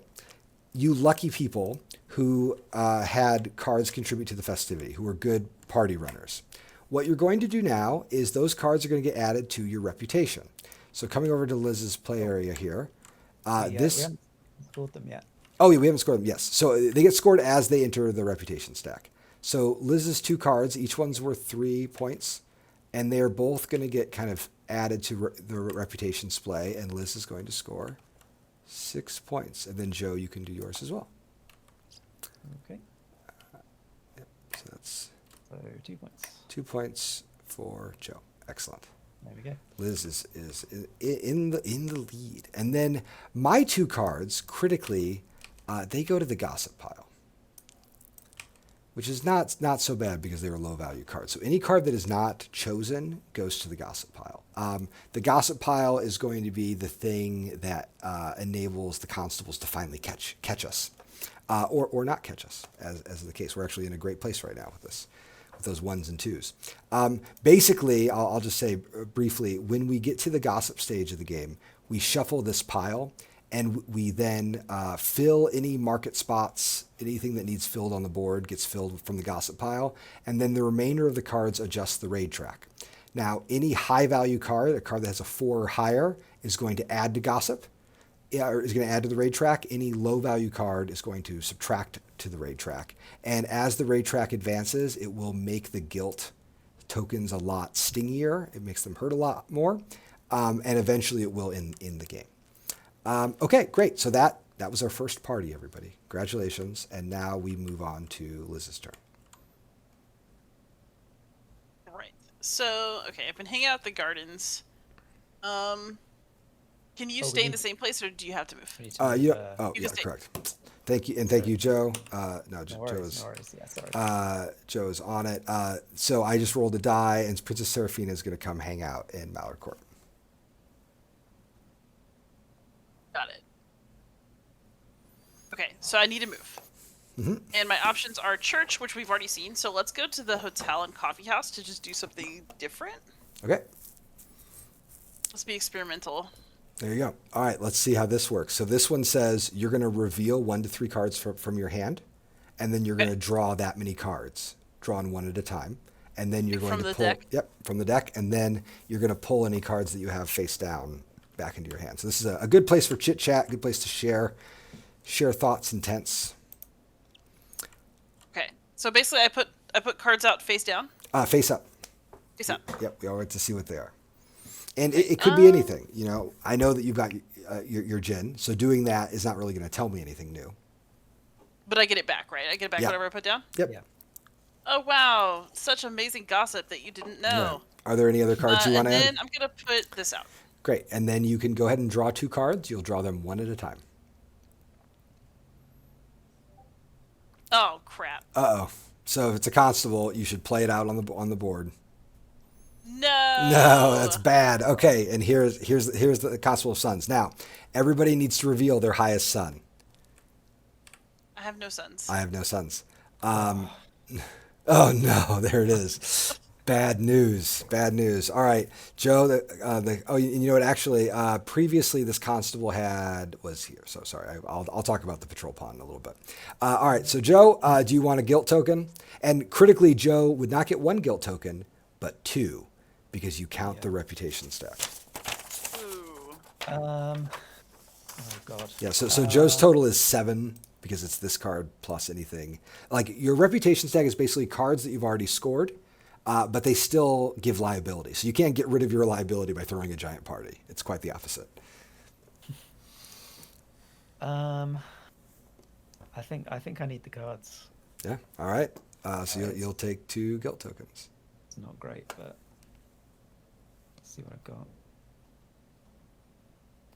you lucky people who had cards contribute to the festivity, who were good party runners. What you're going to do now is those cards are going to get added to your reputation. So coming over to Liz's play area here, We haven't scored them yet. Oh, yeah, we haven't scored them. Yes. So they get scored as they enter the reputation stack. So Liz's 2 cards, each one's worth 3 points, and they're both going to get kind of added to the reputation display, and Liz is going to score 6 points. And then Joe, you can do yours as well. Okay. So that's So 2 points. 2 points for Joe. Excellent. There we go. Liz is in the lead. And then my 2 cards, critically, they go to the gossip pile, which is not so bad because they were low value cards. So any card that is not chosen goes to the gossip pile. The gossip pile is going to be the thing that enables the constables to finally catch us, or not catch us, as is the case. We're actually in a great place right now with this. Those 1s and 2s. Basically, I'll just say briefly, when we get to the gossip stage of the game, we shuffle this pile and we then fill any market spots, anything that needs filled on the board gets filled from the gossip pile, and then the remainder of the cards adjust the raid track. Now, any high value card, a card that has a 4 or higher, is going to add to gossip, or is going to add to the raid track. Any low value card is going to subtract to the raid track. And as the raid track advances, it will make the guilt tokens a lot stingier. It makes them hurt a lot more. And eventually it will in the game. Okay, great. So that was our first party, everybody. Congratulations. And now we move on to Liz's turn. Right. So, okay, I've been hanging out at the gardens. Can you stay in the same place, or do you have to move? We need to move, Yeah, can stay. correct. Thank you. And thank you, Joe. No, no Joe worries, is, no worries. Yeah, sorry. Joe's on it. So I just rolled a die, and Princess Seraphina is going to come hang out in Mallard Court. Got it. Okay, so I need to move. Mm-hmm. And my options are church, which we've already seen. So let's go to the hotel and coffee house to just do something different. Okay. Let's be experimental. There you go. All right, let's see how this works. So this one says you're going to reveal 1 to 3 cards from your hand, and then you're going to draw that many cards, drawn 1 at a time, and then you're going From to the pull. deck? Yep, from the deck, and then you're going to pull any cards that you have face down back into your hand. So this is a good place for chit chat, good place to share thoughts, intents. Okay, so basically, I put cards out face down. Face up. Face up. Yep, we all get to see what they are. And it could be anything. You know, I know that you've got your Jinn, so doing that is not really going to tell me anything new. But I get it back, right? I get it back Yeah. whatever I put down. Yep. Yeah. Oh wow, such amazing gossip that you didn't know. Are there any other cards you want to and add? then I'm gonna put this out. Great. And then you can go ahead and draw 2 cards. You'll draw them 1 at a time. Oh crap. Uh-oh. So if it's a constable, you should play it out on the board. No. No, that's bad. Okay, and here's the constable of sons. Now, everybody needs to reveal their highest son. I have no sons. I have no sons. Oh no, there it is. Bad news. Bad news. All right, Joe. You know what? Actually, previously this constable was here. So sorry. I'll talk about the patrol pawn in a little bit. All right. So Joe, do you want a guilt token? And critically, Joe would not get 1 guilt token, but 2, because you count the reputation stack. Ooh. Oh god. Yeah. So Joe's total is 7. Because it's this card plus anything. Like your reputation stack is basically cards that you've already scored, but they still give liability. So you can't get rid of your liability by throwing a giant party. It's quite the opposite. I think I need the cards. Yeah. All right. So you'll take 2 guilt tokens. It's not great, but let's see what I've got.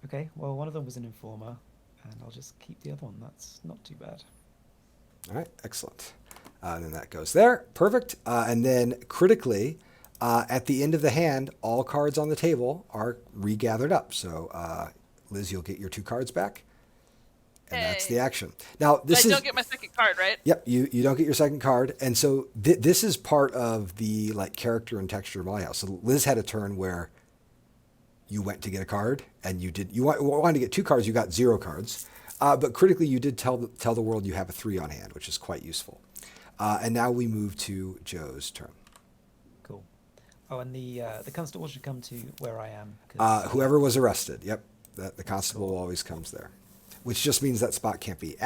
Okay, well, one of them was an informer, and I'll just keep the other one. That's not too bad. All right. Excellent. And then that goes there. Perfect. And then critically, at the end of the hand, all cards on the table are regathered up. So Liz, you'll get your 2 cards back. And that's the action. Now, this I don't get my second card, right? Yep, you don't get your second card, and so this is part of the character and texture of my house. So Liz had a turn where you went to get a card, and you wanted to get 2 cards. You got 0 cards, but critically, you did tell the world you have a 3 on hand, which is quite useful. And now we move to Joe's turn. Cool. Oh, and the constable should come to where I am. 'Cause, Whoever was arrested. Yep, the constable always comes there, which just means that spot can't be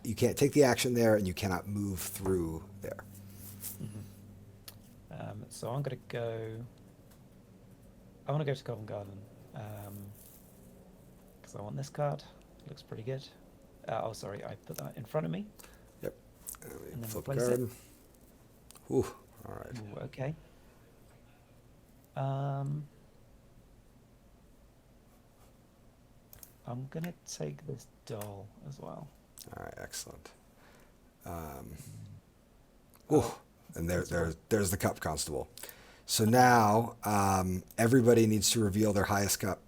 you can't take the action there, and you cannot move through there. So I'm gonna go. I want to go to Covent Garden because I want this card. Looks pretty good. Oh, sorry, I put that in front of me. Yep. And then Flip replace it. card. Ooh, all right. Ooh, okay. Um, I'm gonna take this doll as well. All right, excellent. Ooh, and there's the cup constable. So now everybody needs to reveal their highest cup.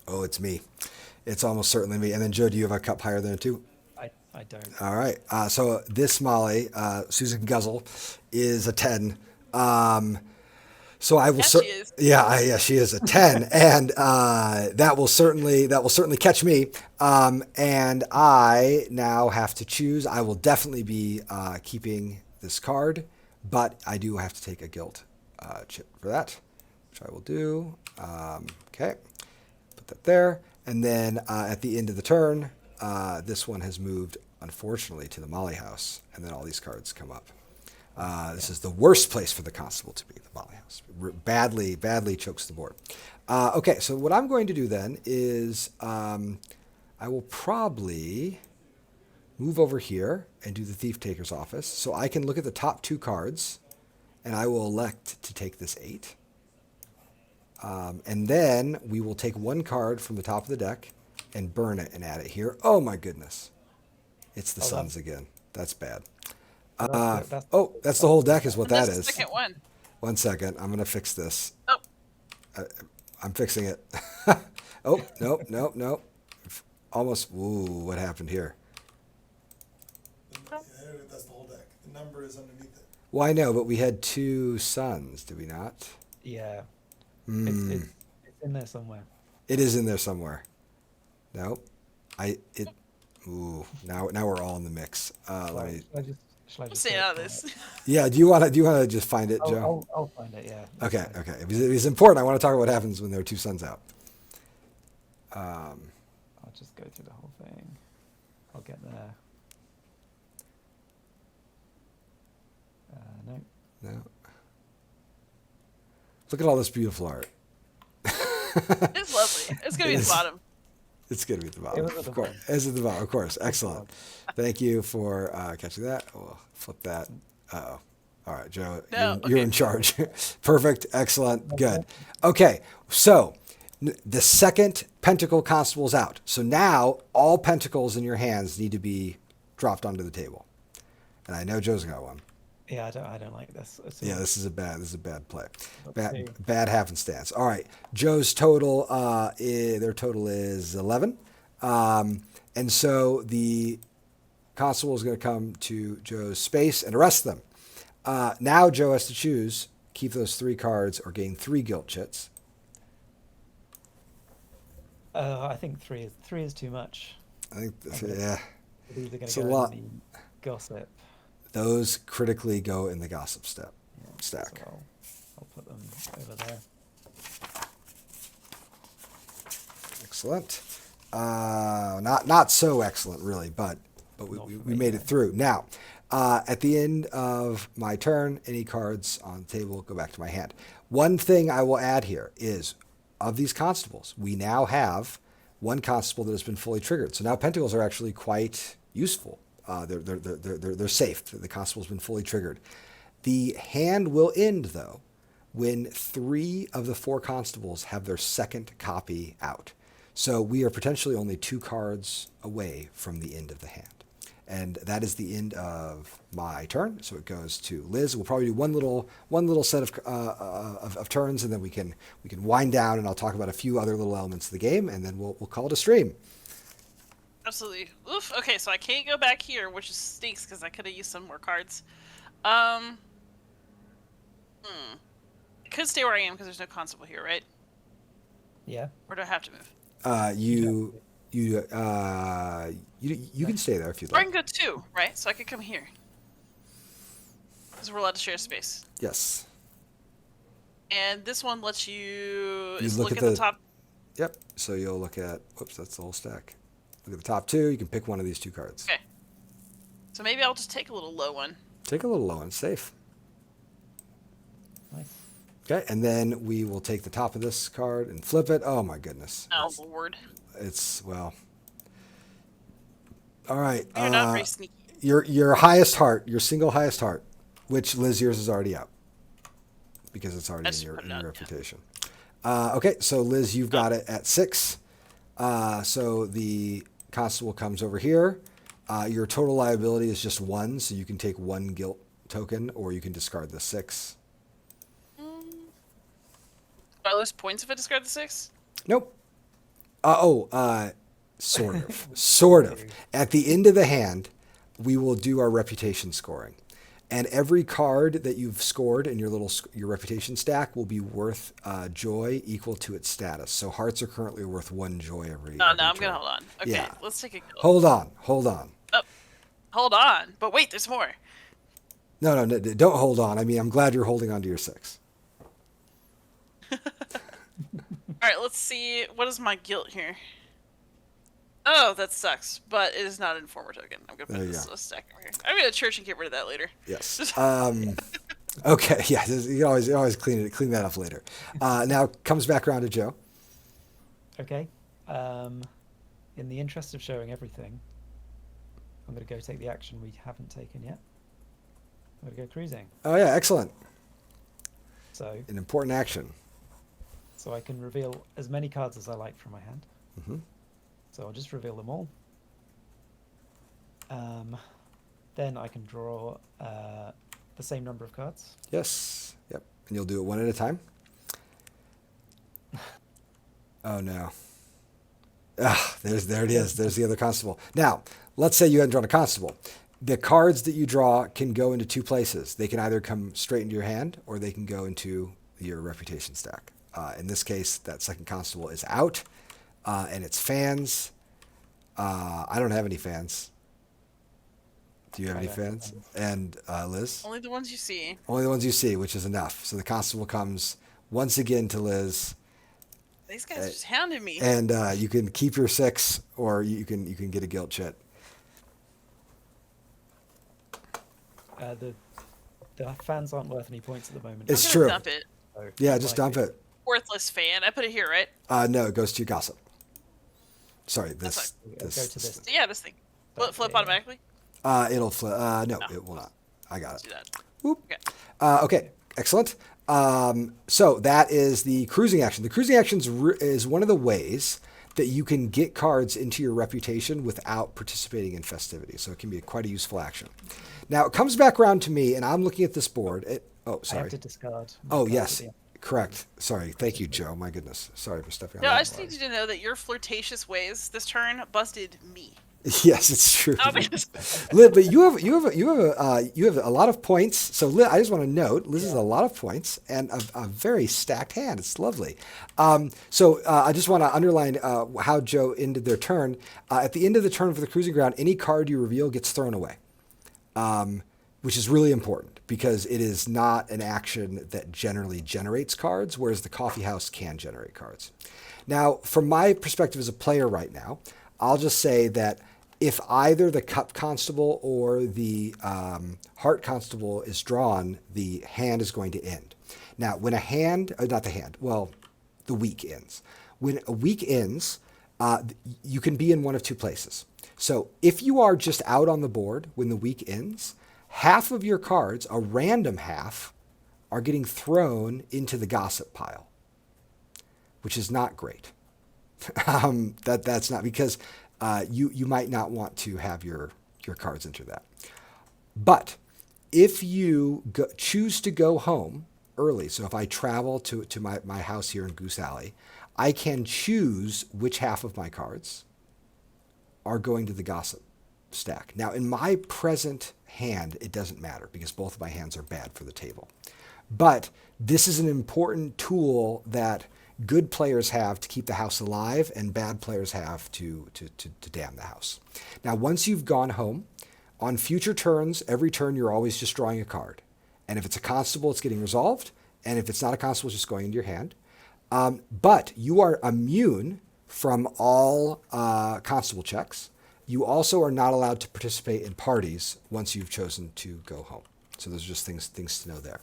Oh, it's me. It's almost certainly me. And then Joe, do you have a cup higher than a 2? I don't. All right. So this Molly, Susan Guzzle, is a 10. So I will. Yes, she is. Yeah, she is a 10, and that will certainly catch me. And I now have to choose. I will definitely be keeping this card, but I do have to take a guilt chip for that, which I will do. Okay, put that there, and then at the end of the turn, this one has moved, unfortunately, to the Molly house, and then all these cards come up. This is the worst place for the constable to be, the Molly house. Badly chokes the board. Okay, so what I'm going to do then is I will probably move over here and do the Thief Taker's office. So I can look at the top 2 cards, and I will elect to take this 8. And then we will take 1 card from the top of the deck and burn it and add it here. Oh my goodness. It's the Suns again. That's bad. That's the whole deck is what that That's is. the second one. 1 second. I'm going to fix this. Oh, I'm fixing it. Oh, nope. Almost. Ooh, what happened here? Yeah, that's the whole deck. The number is underneath it. Well, I know, but we had 2 Suns, did we not? Yeah, Hmm. it's in there somewhere. It is in there somewhere. Nope. Now we're all in the mix. Let me. Shall I I'm just staying do it out of for this. it? Yeah. Do you want to just find it, Joe? I'll find it. Yeah. that's Okay. fine. Okay. It's important. I want to talk about what happens when there are 2 Suns out. I'll just go through the whole thing. I'll get there. No. No. Look at all this beautiful art. It's lovely. It's gonna be at the bottom. It's going to be at the bottom. was at the Of course. bottom. It's at the bottom, of course. Excellent. Thank you for catching that. We'll flip that. Uh-oh. All right, Joe, No, you're okay. in charge. Perfect. Excellent. Good. Okay, so the second Pentacle Constable is out. So now all pentacles in your hands need to be dropped onto the table. And I know Joe's got one. Yeah, I don't like this. at all. Yeah, this is a bad play. Let's see. Bad happenstance. All right, Joe's total, their total is 11, and so the constable is going to come to Joe's space and arrest them. Now Joe has to choose: keep those 3 cards or gain 3 guilt chits. I think three is too much. I think, Okay. yeah, These are going It's to a go lot. in the gossip. those critically go in the gossip step Yeah, stack. so I'll put them over there. Excellent. Not so excellent, really, but Not we for me, made it no. through. Now, at the end of my turn, any cards on the table go back to my hand. One thing I will add here is, of these constables, we now have one constable that has been fully triggered. So now pentacles are actually quite useful. They're safe. The constable's been fully triggered. The hand will end, though, when 3 of the 4 constables have their second copy out. So we are potentially only 2 cards away from the end of the hand. And that is the end of my turn. So it goes to Liz. We'll probably do one little set of turns, and then we can wind down, and I'll talk about a few other little elements of the game, and then we'll call it a stream. Absolutely. Oof. Okay, so I can't go back here, which stinks because I could have used some more cards. I could stay where I am because there's no constable here, right? Yeah. Or do I have to move? You can stay there if you'd Or I like. can go 2, right? So I could come here. Because we're allowed to share space. Yes. And this one lets you, look look at at the the- top. Yep. So you'll look at. Whoops, that's the whole stack. Look at the top 2. You can pick one of these 2 cards. Okay. So maybe I'll just take a little low one. Take a little low and safe. Nice. Okay, and then we will take the top of this card and flip it. Oh my goodness. Oh, Lord. It's well. All right. You're not very sneaky. Your highest heart, your single highest heart, which Liz, yours is already out. because it's I already just put it in your out, yeah. reputation. Okay, so Liz, you've got it at 6. So the constable comes over here. Your total liability is just 1, so you can take 1 guilt token, or you can discard the 6. Do I lose points if I discard the 6? Nope. Sort of. Sort of. At the end of the hand, we will do our reputation scoring. And every card that you've scored in your your reputation stack will be worth joy equal to its status. So hearts are currently worth 1 joy every. Oh, every no, I'm turn. gonna hold on. Okay, Yeah. let's take a guilt. Hold on. Hold on. Oh, hold on. But wait, there's more. No, don't hold on. I mean, I'm glad you're holding on to your 6. All right, let's see. What is my guilt here? Oh, that sucks. But it is not an informer token. I'm gonna There put you this go. stack over here. I'm gonna go to church and get rid of that later. Yes. Okay. Yeah. You always clean that up later. Now comes back around to Joe. Okay. In the interest of showing everything, I'm going to go take the action we haven't taken yet. I'm going to go cruising. Oh yeah, excellent. So An important action. I can reveal as many cards as I like from my hand. Mm-hmm. So I'll just reveal them all. Then I can draw the same number of cards. Yes. Yep. And you'll do it one at a time. Oh no. There it is. There's the other constable. Now, let's say you hadn't drawn a constable. The cards that you draw can go into 2 places. They can either come straight into your hand, or they can go into your reputation stack. In this case, that second constable is out, and it's fans. I don't have any fans. Do you have I any don't have fans? fans. And Liz? Only the ones you see. Only the ones you see, which is enough. So the constable comes once again to Liz, These guys are just hounding me. and you can keep your 6, or you can get a guilt chit. The fans aren't worth any points at the moment. It's I'm true. gonna dump it. so Yeah, it just might dump be- it. Worthless fan. I put it here, right? No, it goes to gossip. Sorry, this. fine. It'll go to this. So yeah, this thing. Will it That's flip it, yeah. automatically? It'll flip. No, it will not. I got Let's it. do that. Whoop. Okay. Okay, excellent. So that is the cruising action. The cruising action is one of the ways that you can get cards into your reputation without participating in festivities. So it can be quite a useful action. Now it comes back around to me, and I'm looking at this board. I have Sorry. to discard. my Oh, cards yes. at the end. Correct. Sorry. Thank you, Joe. My goodness. Sorry for stepping on No, that. I just need you to know that your flirtatious ways this turn busted me. Yes, it's true. I'll be honest. Liz, but you have a lot of points. So Liz, I just want to note, Liz has a lot of points and a very stacked hand. It's lovely. So I just want to underline how Joe ended their turn. At the end of the turn for the cruising ground, any card you reveal gets thrown away, which is really important because it is not an action that generally generates cards, whereas the coffee house can generate cards. Now, from my perspective as a player right now, I'll just say that if either the cup constable or the heart constable is drawn, the hand is going to end. Now, when a hand, not the hand, well, the week ends. When a week ends, you can be in one of 2 places. So if you are just out on the board when the week ends, half of your cards, a random half, are getting thrown into the gossip pile, which is not great. That's not because you might not want to have your cards enter that. But if you choose to go home early, so if I travel to my house here in Goose Alley, I can choose which half of my cards are going to the gossip stack. Now, in my present hand, it doesn't matter because both of my hands are bad for the table. But this is an important tool that good players have to keep the house alive and bad players have to damn the house. Now, once you've gone home, on future turns, every turn you're always just drawing a card. And if it's a constable, it's getting resolved. And if it's not a constable, it's just going into your hand. But you are immune from all constable checks. You also are not allowed to participate in parties once you've chosen to go home. So those are just things to know there.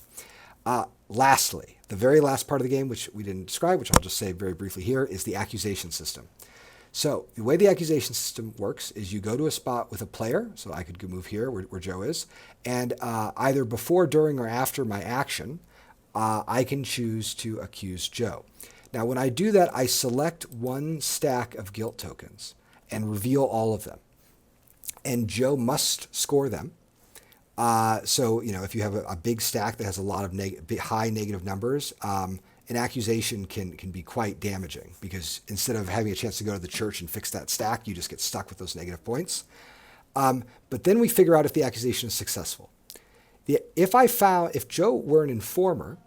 Lastly, the very last part of the game, which we didn't describe, which I'll just say very briefly here, is the accusation system. So the way the accusation system works is you go to a spot with a player, so I could go move here where Joe is, and either before, during, or after my action, I can choose to accuse Joe. Now, when I do that, I select one stack of guilt tokens and reveal all of them. And Joe must score them. So, if you have a big stack that has a lot of high negative numbers, an accusation can be quite damaging, because instead of having a chance to go to the church and fix that stack, you just get stuck with those negative points. But then we figure out if the accusation is successful. If Joe were an informer,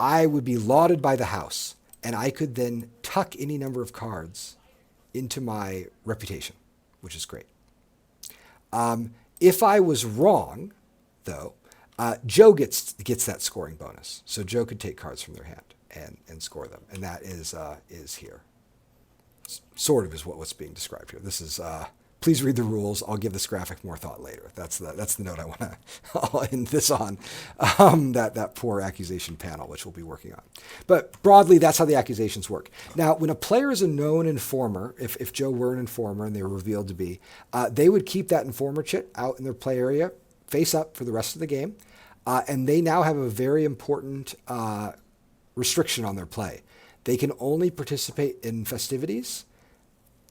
I would be lauded by the house, and I could then tuck any number of cards into my reputation, which is great. If I was wrong, though, Joe gets that scoring bonus. So Joe could take cards from their hand and score them, and that is here. Sort of is what's being described here. This is. Please read the rules. I'll give this graphic more thought later. That's the note I want to. I'll end this on that poor accusation panel, which we'll be working on. But broadly, that's how the accusations work. Now, when a player is a known informer, if Joe were an informer and they were revealed to be, they would keep that informer chit out in their play area, face up for the rest of the game, and they now have a very important restriction on their play. They can only participate in festivities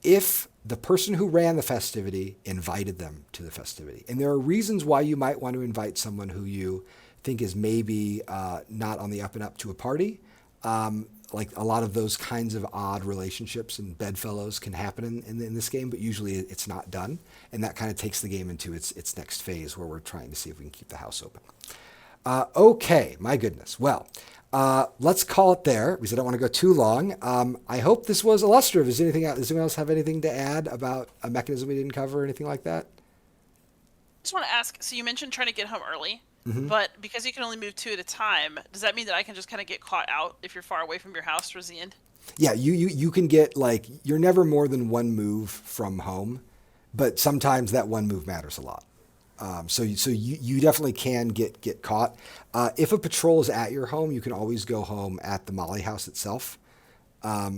if the person who ran the festivity invited them to the festivity. And there are reasons why you might want to invite someone who you think is maybe not on the up and up to a party. Like a lot of those kinds of odd relationships and bedfellows can happen in this game, but usually it's not done. And that kind of takes the game into its next phase, where we're trying to see if we can keep the house open. Okay, my goodness. Well, let's call it there, because I don't want to go too long. I hope this was illustrative. Does anyone else have anything to add about a mechanism we didn't cover or anything like that? I just want to ask, so you mentioned trying to get home early, Mm-hmm. but because you can only move 2 at a time, does that mean that I can just kind of get caught out if you're far away from your house towards the end? Yeah, you can get, you're never more than one move from home, but sometimes that one move matters a lot. So you definitely can get caught. If a patrol is at your home, you can always go home at the Molly house itself.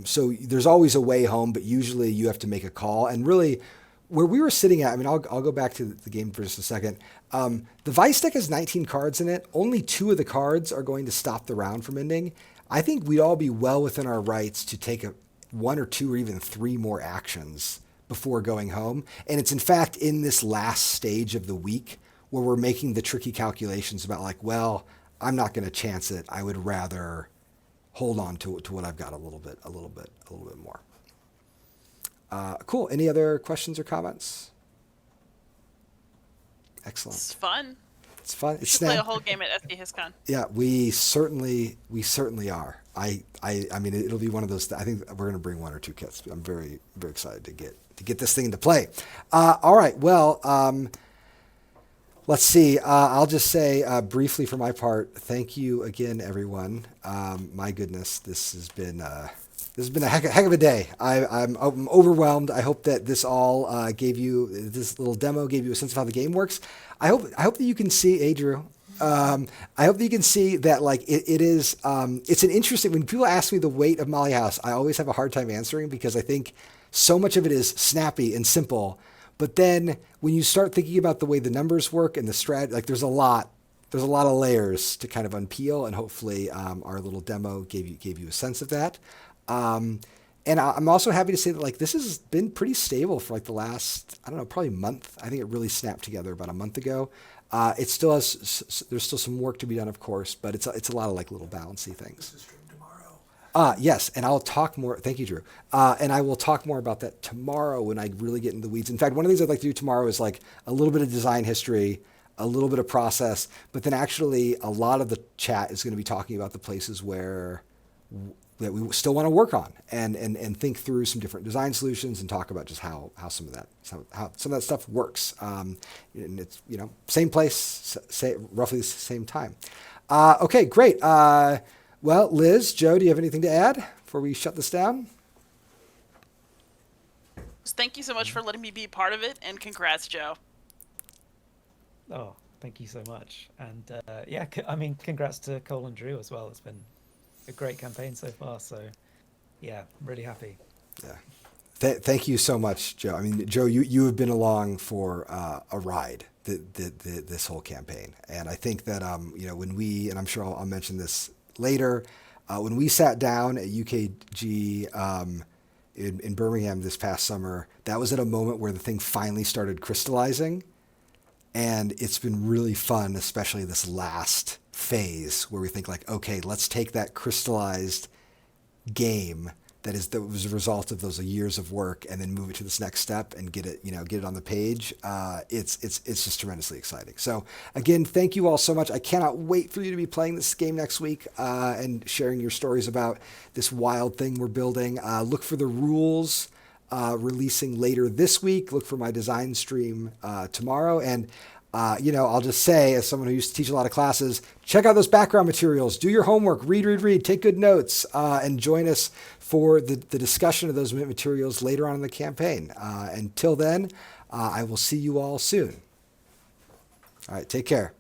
So there's always a way home, but usually you have to make a call. And really, where we were sitting at, I'll go back to the game for just a second. The Vice deck has 19 cards in it. Only 2 of the cards are going to stop the round from ending. I think we'd all be well within our rights to take 1 or 2 or even 3 more actions before going home. And it's in fact in this last stage of the week where we're making the tricky calculations about I'm not going to chance it. I would rather hold on to what I've got a little bit more. Cool. Any other questions or comments? Excellent. It's fun. It's fun. We It's should play a snap. whole game at SDHisCon. Yeah, we certainly are. I mean, it'll be one of those. I think we're going to bring 1 or 2 kits. I'm very, very excited to get this thing into play. All right. Well, let's see. I'll just say briefly for my part, thank you again, everyone. My goodness, this has been a heck of a day. I'm overwhelmed. I hope that this all this little demo gave you a sense of how the game works. I hope that you can see, Drew. I hope that you can see that it's an interesting, when people ask me the weight of Molly House, I always have a hard time answering, because I think so much of it is snappy and simple. But then when you start thinking about the way the numbers work and the strategy, there's a lot of layers to kind of unpeel, and hopefully our little demo gave you a sense of that. And I'm also happy to say that this has been pretty stable for the last, I don't know, probably month. I think it really snapped together about a month ago. It still has, there's still some work to be done, of course, but it's a lot of little balancey things. This is streamed tomorrow. Yes, and I'll talk more. Thank you, Drew. And I will talk more about that tomorrow when I really get into the weeds. In fact, one of the things I'd like to do tomorrow is a little bit of design history, a little bit of process, but then actually a lot of the chat is going to be talking about the places that we still want to work on and think through some different design solutions and talk about just how some of that stuff works. And it's, same place, roughly the same time. Okay, great. Well, Liz, Joe, do you have anything to add before we shut this down? Thank you so much for letting me be part of it, and congrats, Joe. Oh, thank you so much. And congrats to Cole and Drew as well. It's been a great campaign so far. So, yeah, I'm really happy. Yeah. Thank you so much, Joe. I mean, Joe, you have been along for a ride this whole campaign, and I think that when we, and I'm sure I'll mention this later, when we sat down at UKG in Birmingham this past summer, that was at a moment where the thing finally started crystallizing, and it's been really fun, especially this last phase where we think like, okay, let's take that crystallized game that was a result of those years of work and then move it to this next step and get it on the page. It's just tremendously exciting. So again, thank you all so much. I cannot wait for you to be playing this game next week and sharing your stories about this wild thing we're building. Look for the rules releasing later this week. Look for my design stream tomorrow. And I'll just say, as someone who used to teach a lot of classes, check out those background materials, do your homework, read, take good notes, and join us for the discussion of those materials later on in the campaign. Until then, I will see you all soon. All right, take care.